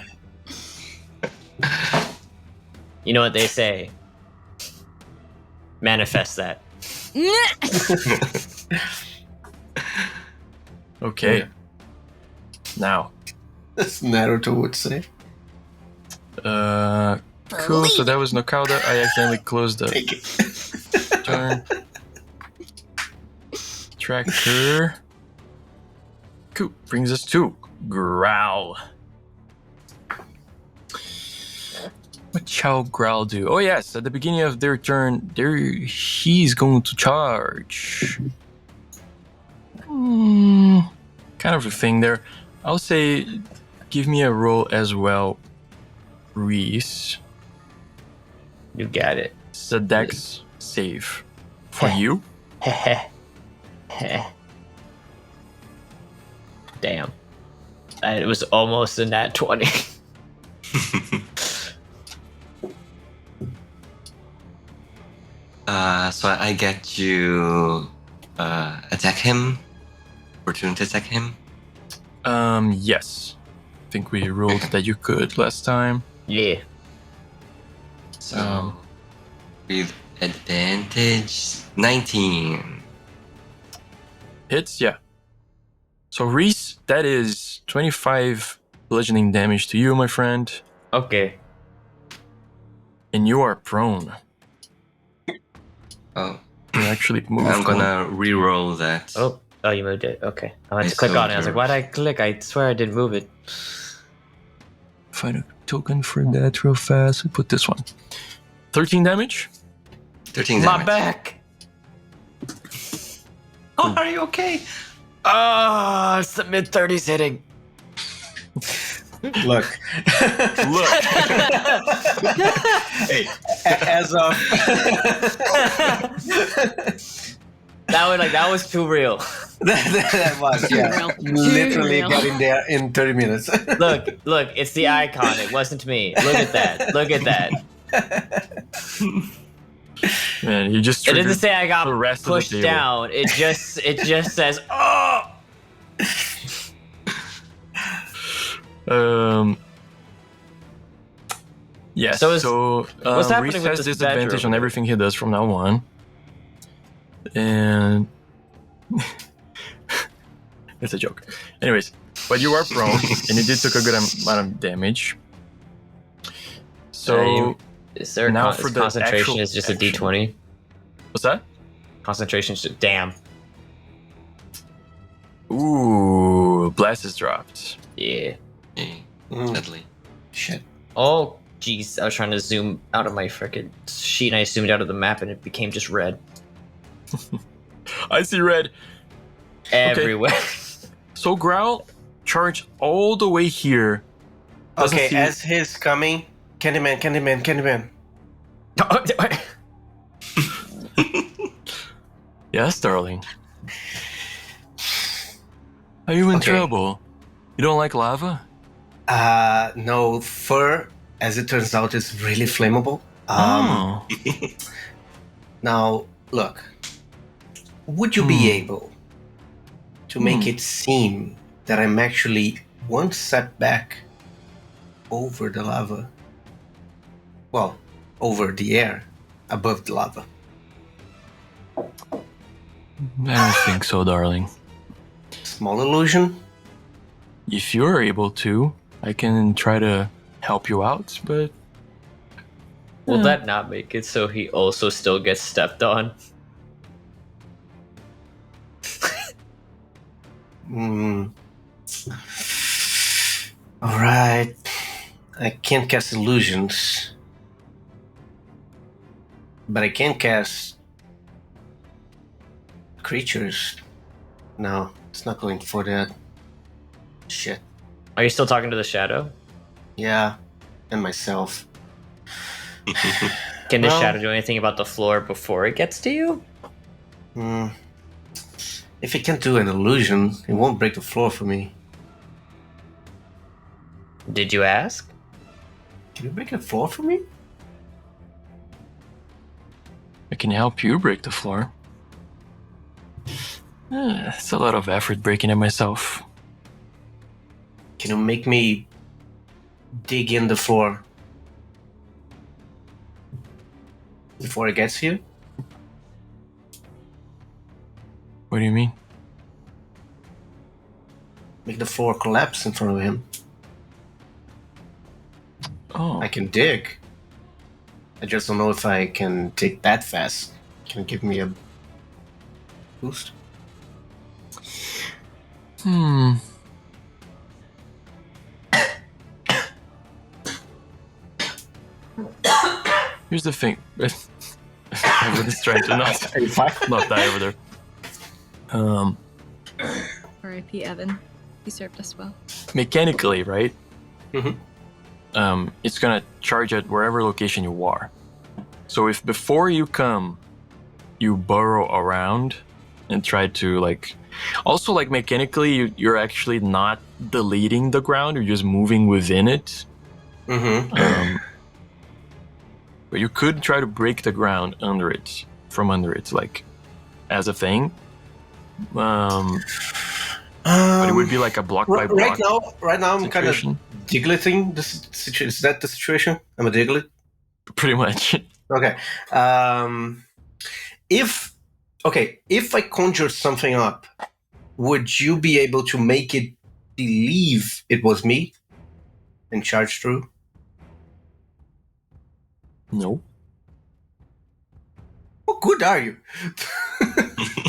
You know what they say? Manifest that. Okay. Now, As Naruto would say. Cool. So Leave that was Nokauda. I accidentally closed the Take it. turn. Tractor. Cool. Brings us to Growl. What shall Growl do? Oh yes, at the beginning of their turn, he's going to charge. Kind of a thing there. I'll say, give me a roll as well, Reece. You got it. It's a dex save for you. Damn. It was almost a nat 20. So I get you attack him. Opportunity attack him. Yes. I think we ruled that you could last time. Yeah. So with advantage, 19. Hits, yeah. So Reece, that is 25 bludgeoning damage to you, my friend, Okay. and you are prone. Oh, You actually moved. I'm gonna re-roll that. Oh, you moved it. Okay. I had I to click on it. I was soldier. like, why'd I click? I swear I didn't move it. Find a token for that real fast. We put this one. 13 damage. 13 My damage. back! Oh, are you okay? Oh, it's the mid 30s hitting. Look. Look. Hey, as of That was too real. that was, yeah. real. Literally Too real. getting there in 30 minutes. Look, it's the icon. It wasn't me. Look at that. Man, you just It triggered didn't say I got the rest of the pushed table. down. It just says, oh! Yes. So So, is- what's happening Reece with has this disadvantage bedroom? on everything he does from now on. And it's a joke. Anyways, but you are prone, and you did took a good amount of damage. So, Is there now for the concentration actual is just a action. D20? what's that? Concentration is just, damn. Ooh, blast is dropped. Yeah. Yeah, Mm, deadly. shit. Oh, jeez. I was trying to zoom out of my freaking sheet and I zoomed out of the map and it became just red. I see red. Everywhere. So Growl, charge all the way here. Doesn't Okay, see- as he's coming, Candyman. Yes, darling. Are you in Okay. trouble? You don't like lava? No, fur, as it turns out, is really flammable. Oh. Now, look. Would you be Hmm. able to make it seem that I'm actually one step back over the lava? Well, over the air, above the lava. I don't think so, darling. Small illusion? If you're able to, I can try to help you out, but Will that not make it so he also still gets stepped on? Hmm. Alright. I can't cast illusions. But I can cast creatures. No, it's not going for that. Shit. Are you still talking to the shadow? Yeah. And myself. Can the Well- shadow do anything about the floor before it gets to you? Hmm. If it can't do an illusion, it won't break the floor for me. Did you ask? Can you break the floor for me? I can help you break the floor. It's a lot of effort breaking it myself. Can you make me dig in the floor before it gets you? What do you mean? Make the floor collapse in front of him. Oh, I can dig. I just don't know if I can take that fast. Can you give me a boost? Here's the thing. Everybody's trying to not die over there. R.I.P. Evan. He served us well. Mechanically, right? Mm-hmm. It's gonna charge at wherever location you are. So if before you come, you burrow around and try to like... Also, like mechanically, you're actually not deleting the ground, you're just moving within it. Mm-hmm. But you could try to break the ground from under it, like, as a thing. But it would be like a block by block. Right now, I'm kind of situation. digleting this situation. Is that the situation? I'm a diglet? Pretty much. Okay. If I conjure something up, would you be able to make it believe it was me and charge through? No. How good are you?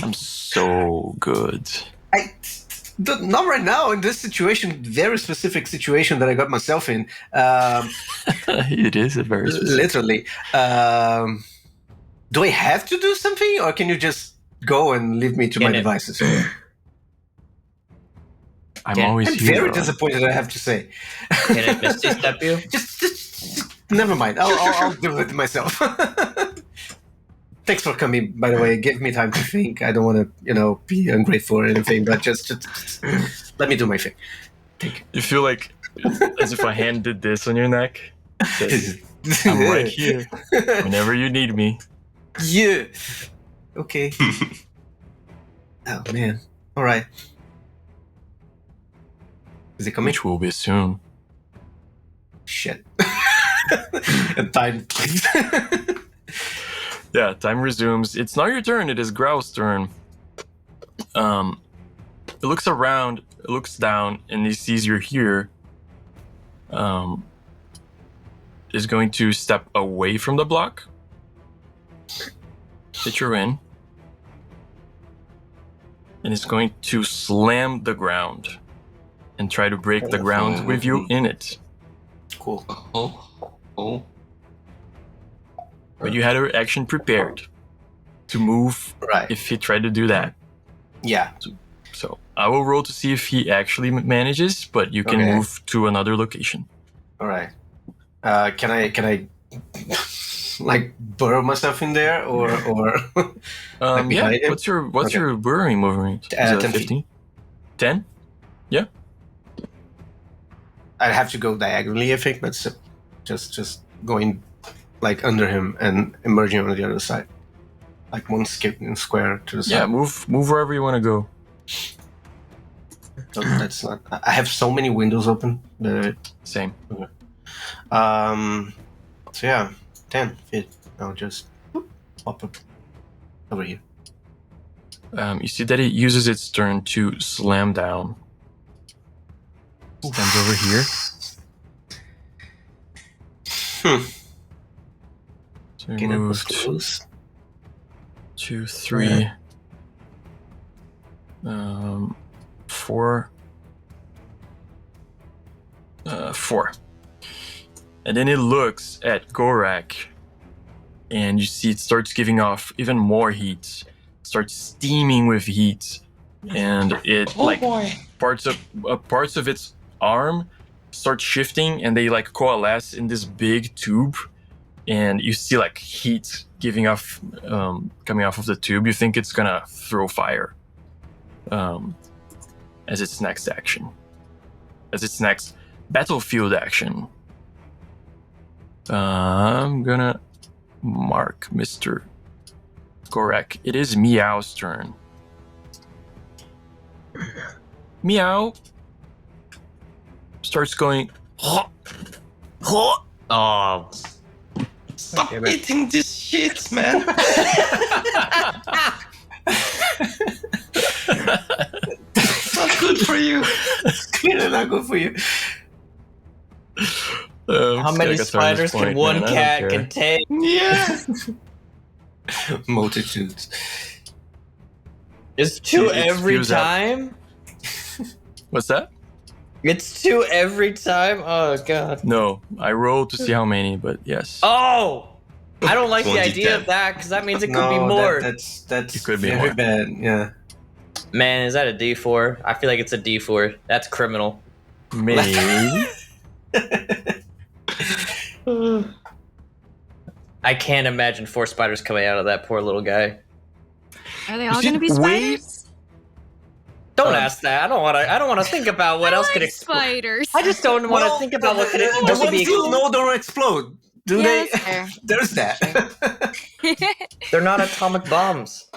I'm so good. Not right now in this situation, very specific situation that I got myself in. It is a very specific. Literally. Do I have to do something, or can you just go and leave me to my devices? I'm always I'm here. very disappointed, I have to say. Can I misty step you? Just never mind. I'll do it myself. Thanks for coming, by the way. It gave me time to think. I don't want to, be ungrateful or anything, but just let me do my thing. Thank you. You feel like as if a hand did this on your neck. Says, I'm right here whenever you need me. Yeah. Okay. Oh, man. All right. Is it coming? Which will be soon. Shit. And time, please. Yeah, time resumes. It's not your turn, it is Grow's turn. It looks around, it looks down, and he sees you're here. Is going to step away from the block that you're in. And is going to slam the ground and try to break the ground with you in it. Cool. Oh. But you had your action prepared to move Right. if he tried to do that. Yeah. So I will roll to see if he actually manages, but you can move to another location. All right. Can I like burrow myself in there or like behind him? What's your burrowing movement? 10 feet. 15? 10? Yeah. I'd have to go diagonally, I think, but just going like under him and emerging on the other side, like one skip and square to the side. Yeah, move wherever you want to go. So that's not. I have so many windows open. Same. Okay. So yeah, 10 feet. I'll just pop up over here. You see that it uses its turn to slam down. Stands over here. So we Okay, that was moved close. 2, 3, 4. 4. And then it looks at Gorak, and you see it starts giving off even more heat. Starts steaming with heat, and it parts of its arm start shifting, and they like coalesce in this big tube, and you see like heat giving off, coming off of the tube. You think it's gonna throw fire, as its next action, as its next battlefield action. I'm gonna mark Mr. Gorak. It is Meow's turn. Meow starts going. Oh, Stop eating this shit, man. It's not good for you. It's clearly not good for you. How many spiders can one cat contain? Yeah. Multitudes. It's 2 It every spews out. time? What's that? It's 2 every time? Oh, God. No, I rolled to see how many, but yes. Oh! I don't like the 1d10. idea of that, because that means it could No, be more. That's It could be very more. bad. Yeah. Man, is that a D4? I feel like it's a D4. That's criminal. Maybe. I can't imagine 4 spiders coming out of that poor little guy. Are they all see, going to be wait. spiders? Don't ask that. I don't want to think about what else could explode. spiders. I just don't want to think about what could The possibly ones be. you know don't explode. Do Yeah, they? that's fair. There's that. They're not atomic bombs.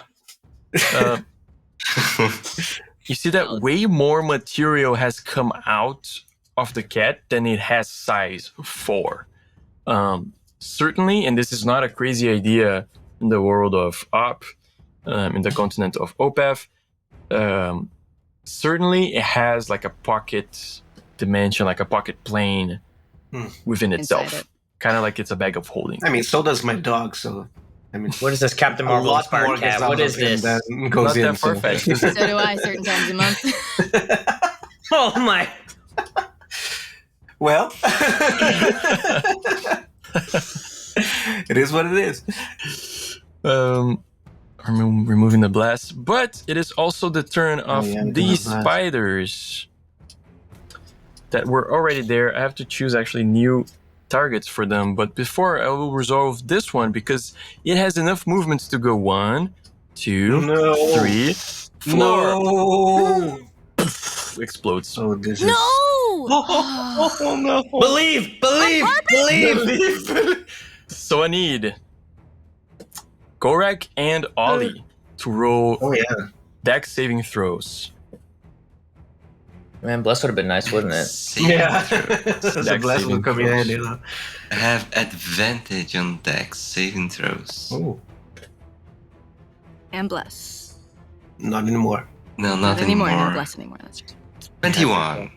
Uh, you see that way more material has come out of the cat than it has size for. Certainly, and this is not a crazy idea in the world of Op, in the continent of Opeth, certainly it has like a pocket dimension, like a pocket plane within Inside itself. it. Kind of like it's a bag of holding. I mean, so does my dog. So, I mean, What is this, Captain a Marvel lot inspired more cat? gets out What of is him this? than goes Not in. that far-fetched. So do I certain times a month. Oh my! Well, it is what it is. Removing the blast, but it is also the turn of yeah, we do these have blast. spiders that were already there. I have to choose actually new targets for them, but before I will resolve this one because it has enough movements to go 1, 2, No. 3, 4. No. Explodes. So this No! Oh no. Believe! So I need Gorak and Ollie to roll Oh yeah. dex saving throws. Man, Bless would have been nice, wouldn't it? Yeah. That's a Dex blast will saving come in throws. handy, you know. I have advantage on dex saving throws. Oh, And bless. not anymore. No, not anymore. anymore. No bless anymore. That's right. 21.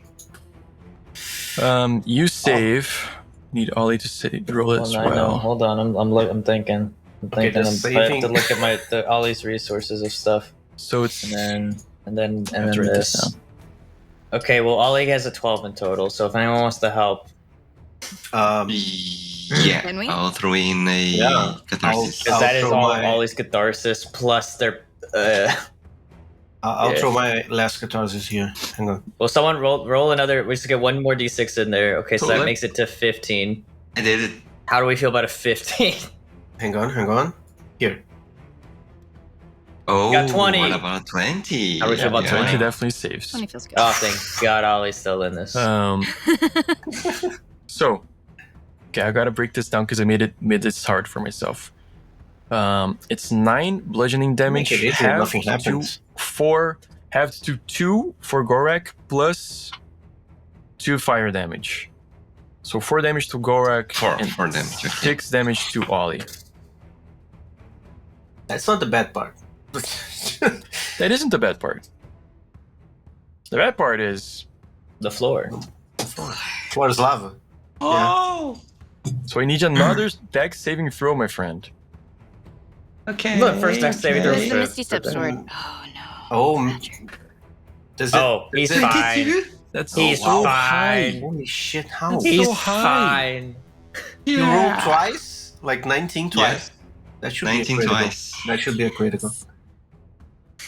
You save. Need Ollie to roll it as I know. well. Hold on, I'm thinking. Okay, the I have saving- to look at the Ollie's resources of stuff, So it's and then I have to write this this. down. Okay, well, Ollie has a 12 in total, so if anyone wants to help, Yeah, Can we? I'll throw in a Yeah. catharsis. because that is throw all my- Ollie's catharsis plus their. I'll Yeah. throw my last catharsis here. Hang on. Well, someone roll another. We just get one more d6 in there. Okay, so that Totally. makes it to 15. I did it. How do we feel about a 15? Hang on. Here. Oh, Got 20. What about 20? How do we feel about 20 20? definitely saves. 20 feels good. Oh, thank God, Ollie's still in this. So, okay, I gotta break this down because I made this hard for myself. It's 9 bludgeoning damage. Make it easy, halved nothing to happens. 4, halved to 2 for Gorak, plus 2 fire damage. So 4 damage to Gorak, and 4 damage. Okay. 6 damage to Ollie. That's not the bad part. That isn't the bad part. The bad part is, The floor. Floor is lava. Oh. so I need another dex saving throw, my friend. Okay. Look, first dex saving throw. Where's the for- Misty Step for- sword? Oh no. Oh, does it? Oh, he's does it- fine. That's He's so fine. high. Holy shit! How? He's so high. fine. You rolled twice, like 19 twice. Yes. That should 19 be a critical. twice. That should be a critical.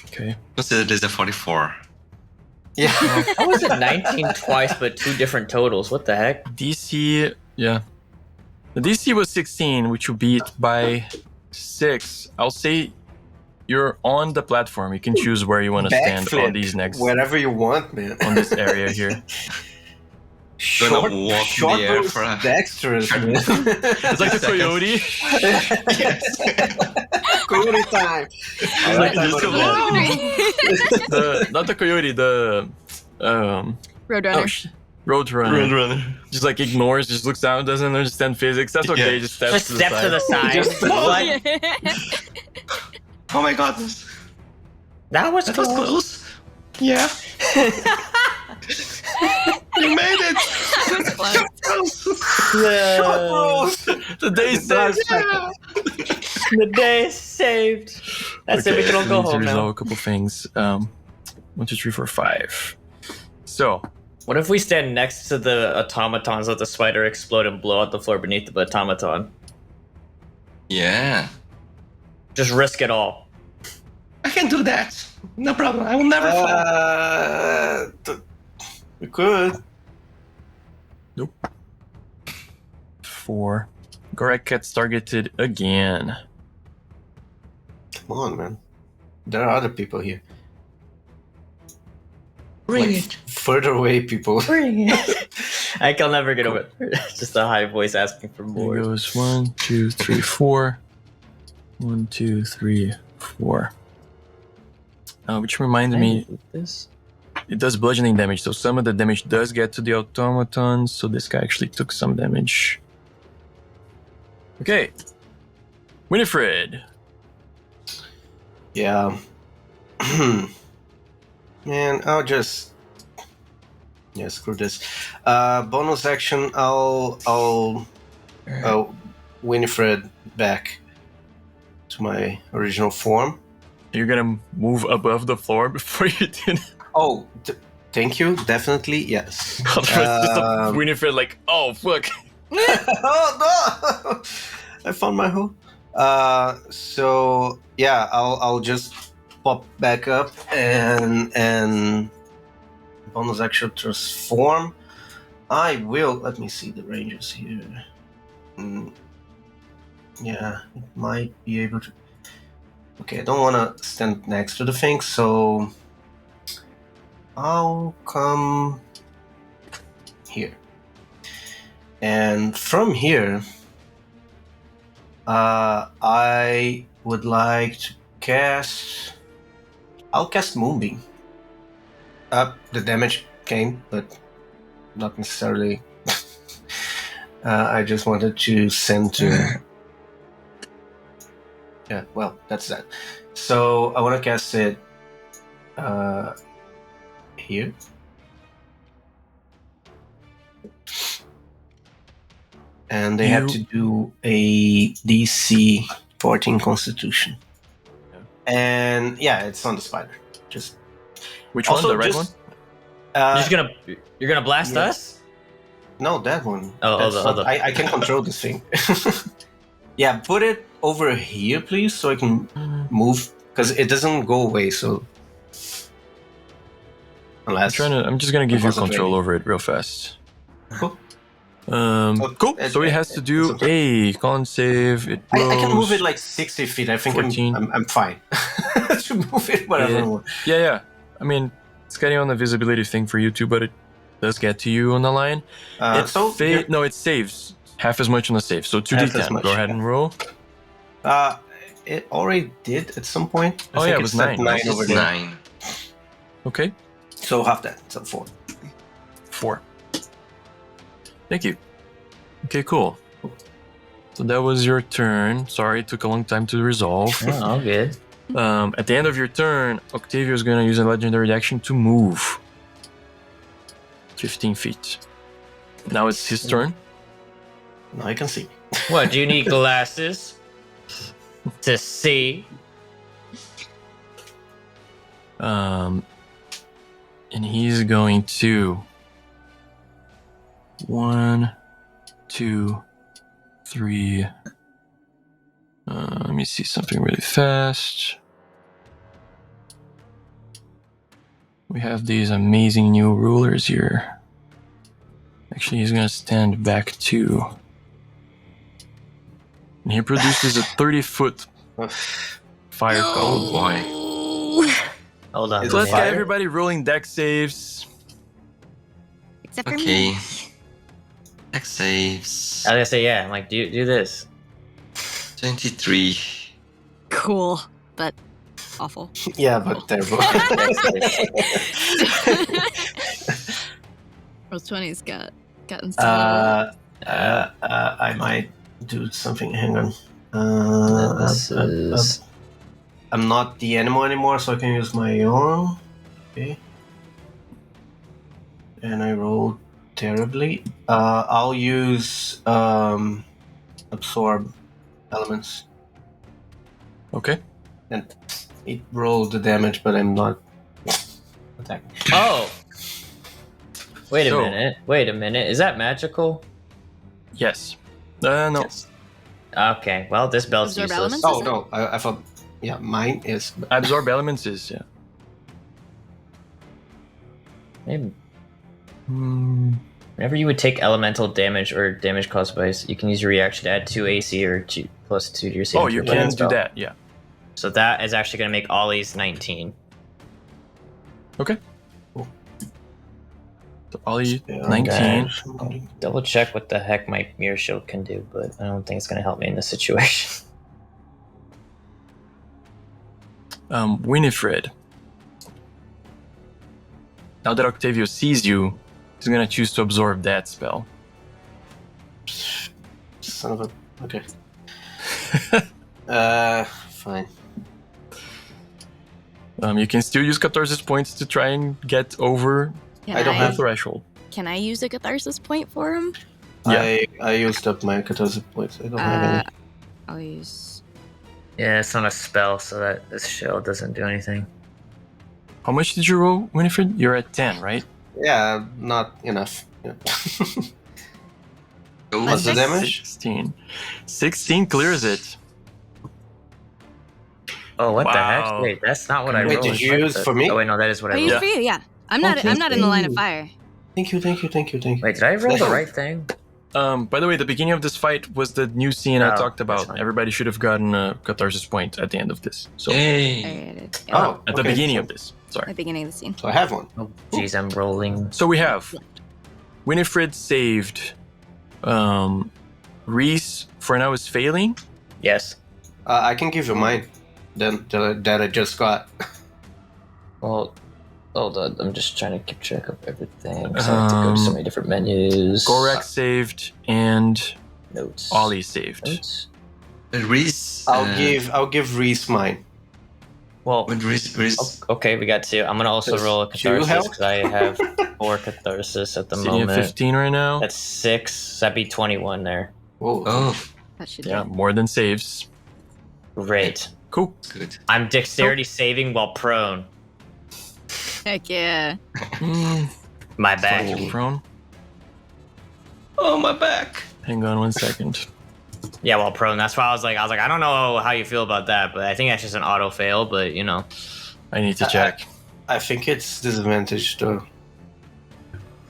Okay. Consider this a 44. Yeah. How was it 19 twice but 2 different totals? What the heck? DC, yeah. The DC was 16, which you beat by 6. I'll say you're on the platform. You can choose where you want to stand Backflip, on these next wherever you want, man. on this area here. Gonna walk in the air for a- dexterous, man. It's like the Seconds. coyote. Coyote time. It's like Time just of a the day. not the coyote, the Roadrunner. roadrunner. Roadrunner. Just like ignores, just looks down, doesn't understand physics. That's okay. Yeah. Just steps Just to the step side. to the side. Just- What? Oh my god. That was That was close. close. Yeah. You made it. was close. The day saved. The day is saved. That's it. We can all we go need to home resolve now. a couple things. 1, 2, 3, 4, 5. So What if we stand next to the automatons, let the spider explode and blow out the floor beneath the automaton? Yeah. Just risk it all. I can do that. No problem. I will never fall. We could. 4. Gorak gets targeted again. Come on, man. There are other people here. Bring Like, it. further away people. Bring it. I'll never get over it. Just a high voice asking for There more. goes 1, 2, 3, 4. 1, 2, 3, 4. Which reminds me, This? it does bludgeoning damage, so some of the damage does get to the automatons, so this guy actually took some damage. Okay. Winifred. Yeah. Man, I'll just. Yeah, screw this. Bonus action. I'll Winifred back to my original form. You're gonna move above the floor before you do that. Oh, thank you. Definitely, yes. Otherwise, just a Winifred like, oh fuck. Oh no! I found my hole. So yeah, I'll just pop back up and bonus action transform. I will. Let me see the ranges here. Yeah, it might be able to. Okay, I don't want to stand next to the thing, so I'll come here. And from here, I would like to cast. I'll cast Moonbeam. The damage came, but not necessarily. I just wanted to send to. Yeah, well, that's that. So I want to cast it here. And they have to do a DC 14 Constitution. Yeah. And yeah, it's on the spider. Just Which one? The red one? You're gonna blast yeah. us? No, that one. Oh, That's the not- other. I can control this thing. Yeah, put it over here, please, so I can move because it doesn't go away. So unless I'm just gonna give you wasn't control ready. over it real fast. Cool. Cool. So he has to do a con save. It I can rolls- move it like 60 feet. I think 14. I'm fine to move it whatever I Yeah. want. Yeah. I mean, it's getting on the visibility thing for you too, but it does get to you on the line. It saves half as much on the save. So 2d10. Half as much, Go ahead and roll. It already did at some point. I Oh, think yeah, it it was said 9. 9 It's over there. 9. Okay. So half that. So 4. 4. Thank you. Okay, cool. So that was your turn. Sorry, it took a long time to resolve. Oh, all good. At the end of your turn, Octavio is going to use a legendary action to move 15 feet. Now it's his turn. Now I can see. What, do you need glasses to see? And he's going to 1, 2, 3. Let me see something really fast. We have these amazing new rulers here. Actually, he's gonna stand back too. And he produces a 30-foot fire cone. Oh boy. Hold on. Is So it let's fire? get everybody rolling deck saves. Except for Okay. me. Dex saves. I was gonna say, yeah, I'm like, do this. 23. Cool, but awful. Yeah, but terrible. Rolls 20's gotten started. I might do something. Hang on. This is- I'm not the animal anymore, so I can use my own. Okay. And I rolled terribly. I'll use absorb elements, Okay. and it rolled the damage, but I'm not attacking. Oh. Wait So- a minute. Is that magical? Yes. No. Yes. Okay. Well, this belt's Absorb useless. elements? Oh no, I thought. Yeah, mine is. Absorb elements is, yeah. Maybe. Hmm. Whenever you would take elemental damage or damage caused by, you can use your reaction to add 2 AC or 2 plus 2 to your saving Oh, you throw. can Spell. do that, yeah. So that is actually going to make Ollie's 19. Okay. Cool. So Ollie, Yeah, 19. okay. Double check what the heck my mirror shield can do, but I don't think it's going to help me in this situation. Winifred. Now that Octavio sees you, he's gonna choose to absorb that spell. Son of a. Okay. Fine. You can still use catharsis points to try and get over Can I don't the have- threshold. Can I use a catharsis point for him? Yeah. I used up my catharsis points. I don't have any. I'll use. Yeah, it's not a spell, so that this shield doesn't do anything. How much did you roll, Winifred? You're at 10, right? Yeah, not enough. Yeah. Ooh, What's the damage? 16. 16 clears it. Oh, what the heck? Wow. Wait, that's not what I Wait, rolled. did you What use the- for me? Oh wait, no, that is what I I rolled. use for you, yeah. I'm not. Okay, I'm not in the line of thank fire. Thank you. Wait, did I roll the right thing? By the way, the beginning of this fight was the new scene I Oh, talked that's about. fine. Everybody should have gotten a catharsis point at the end of this. So Yay. Oh, at the okay, beginning so- of this. At Sorry. the beginning of the scene. So I have one. Oh, jeez, I'm rolling. So we have Winifred saved. Reece for now is failing. Yes. I can give you mine. Then that I just got. Well, hold on. I'm just trying to keep track of everything. 'cause I have to go to so many different menus. Gorak saved and Notes. Ollie saved. Notes. Reese. I'll give Reese mine. Well, With Reese. okay, we got 2. I'm gonna also Does roll a two catharsis help? because I have 4 catharsis at the Sydney at moment. 15 right now. That's 6. That'd be 21 there. Whoa. Oh, That should Yeah, be. more than saves. Great. Cool. good. I'm dexterity saving while prone. Heck yeah. My back. You're prone. Oh, my back. Hang on 1 second. Yeah, while prone. That's why I was like, I don't know how you feel about that, but I think that's just an auto fail. But you know, I need to check. I think it's disadvantage though.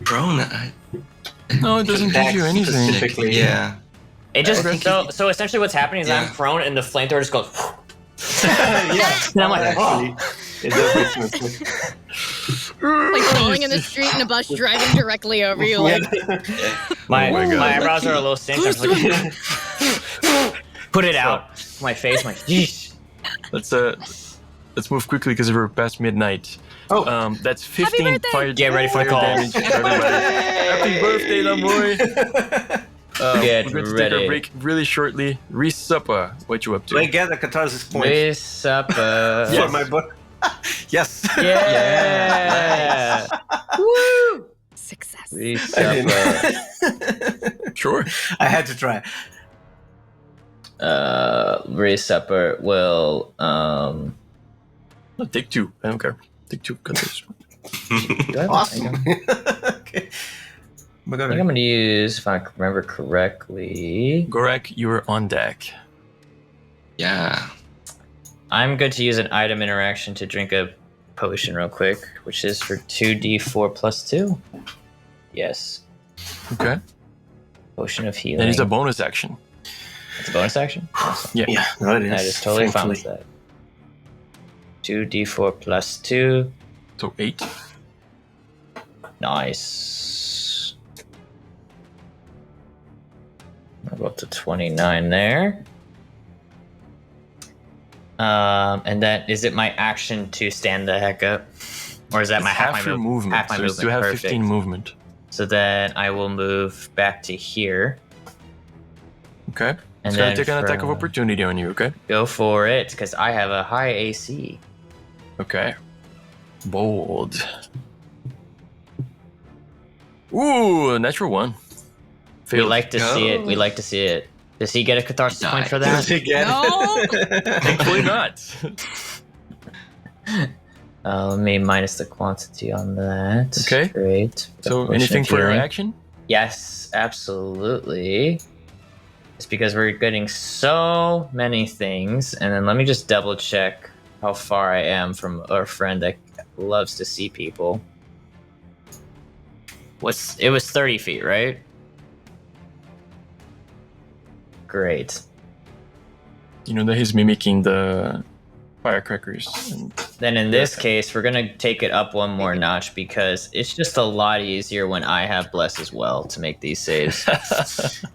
Prone. No, it doesn't give you Dex anything. specifically. Yeah. it just Okay. so essentially what's happening is Yeah. I'm prone and the flamethrower just goes. Yeah. And I'm like, Actually, it does make sense. Like falling in the street and a bus driving directly over you. Like, my Oh my God. my eyebrows are a little singed. I'm just like, put it out. My face. My yeesh. Let's move quickly because we're past midnight. Oh. That's 15 birthday! fire, Get ready for fire the call. damage. Everybody. Happy birthday, Lamoy. Get we're going to take ready. a break really shortly. Reece Suppa, what you up to? Do I get a catharsis point Race up. for my book? Yes. Yeah. Woo. success. Race I up. Sure. I had to try. Race Supper will No, take 2. I don't care. Take 2. Got this. do I have- Awesome. Okay. I think I'm gonna use, if I remember correctly, Gorak, you are on deck. Yeah. I'm good to use an item interaction to drink a potion real quick, which is for 2d4 plus 2. Yes. Okay. Potion of healing. That is a bonus action. It's a bonus action? Awesome. Yeah. Yeah, no, it is. That is totally fine thankfully. with that. 2d4 plus 2. So 8. Nice. I'll go up to 29 there. And then is it my action to stand the heck up? Or is that It's my half your movement. Half my so you movement. still have Perfect. 15 movement. So then I will move back to here. Okay. And It's going then to take an attack of from- opportunity on you, okay? Go for it, because I have a high AC. Okay. Bold. Ooh, a natural 1. We Failed. like to see it. We like to see it. Does he get a catharsis point for Does that? he get it? Thankfully not. Let me minus the quantity on that. Okay. Great. So Potion anything of for your healing. action? Yes, absolutely. It's because we're getting so many things. And then let me just double check how far I am from our friend that loves to see people. It was 30 feet, right? Great. You know that he's mimicking the firecrackers. And Then in this case, we're gonna take it up one more notch because it's just a lot easier when I have bless as well to make these saves.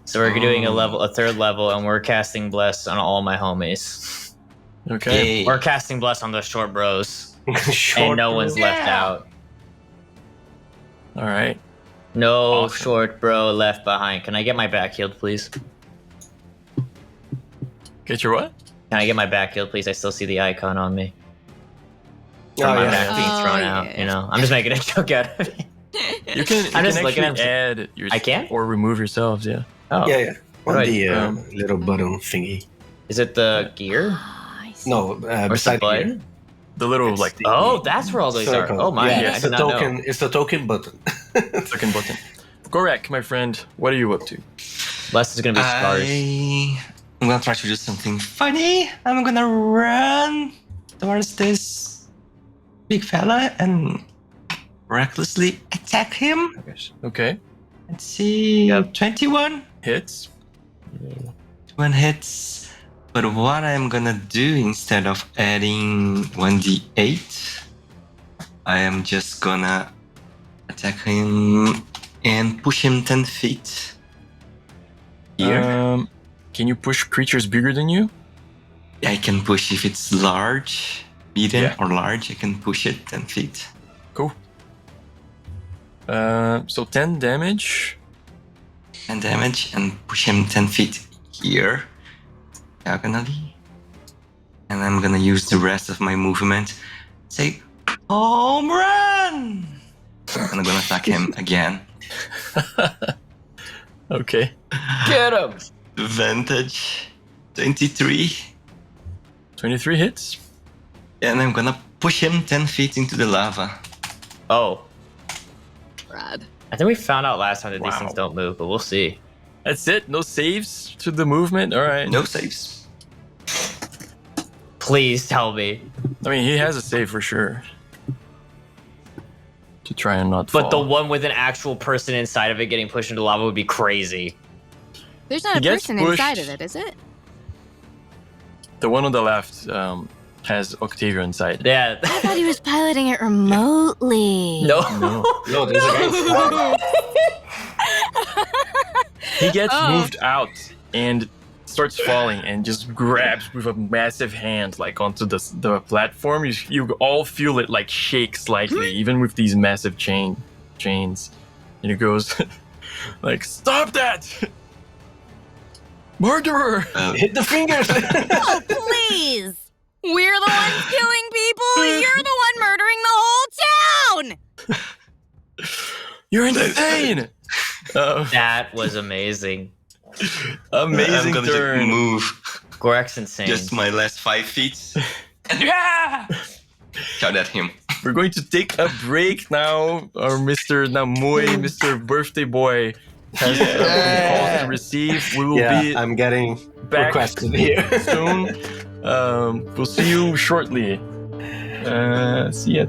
So we're doing a third level, and we're casting bless on all my homies. okay. Yay. We're casting bless on the short bros, and no one's left out. All right. No Awesome. short bro left behind. Can I get my back healed, please? Get your what? Can I get my back healed, please? I still see the icon on me. Oh, My yeah. back being Oh, thrown yeah. out. You know, I'm just making a joke out of it. You can. I'm You just can looking actually at add your. I can? or remove yourselves. Yeah. Oh, Yeah, yeah. On Right, the um, little button thingy. is it the gear I see. No, or the beside button? here. The little It's like the Oh, that's where all these are. circle. Oh my! Yeah, I it's did the not token. know. It's the token button. second button. Gorak, my friend, what are you up to? Bless is gonna be scars. I'm gonna try to do something funny. I'm gonna run towards this big fella and recklessly attack him. Okay. Let's see. Yep. 21. Hits. 1 hits. But what I'm gonna do instead of adding 1d8, I am just gonna attack him and push him 10 feet. Here. Can you push creatures bigger than you? I can push if it's large, medium, Yeah. or large. I can push it 10 feet. Cool. So 10 damage. 10 damage and push him 10 feet here, diagonally. And I'm gonna use the rest of my movement. Say, home run! And I'm gonna attack him again. Okay. Get him! Advantage 23. 23 hits. And I'm gonna push him 10 feet into the lava. Oh, Rad. I think we found out last time that these Wow. things don't move, but we'll see. That's it. No saves to the movement. All right. No saves. Please tell me. I mean, he has a save for sure. To try and not fall. But the one with an actual person inside of it getting pushed into lava would be crazy. There's not He a gets person pushed. inside of it, is it? The one on the left has Octavia inside. Yeah. I thought he was piloting it remotely. No. No. No, there's a guy inside. He gets Oh. moved out and starts falling and just grabs with a massive hand like onto the platform. You all feel it like shake slightly, even with these massive chains. And he goes like, "Stop that! Murderer!" Hit the fingers. Oh, please! We're the ones killing people. You're the one murdering the whole town. You're insane! That was amazing. Amazing I'm gonna turn. just move Gorak's insane. just my last 5 feet. And shout at him. We're going to take a break now. Our Mr. Namoy, Mr. Birthday Boy, has some calls to receive. We will Yeah, be I'm getting back requested here. soon. We'll see you shortly. See ya.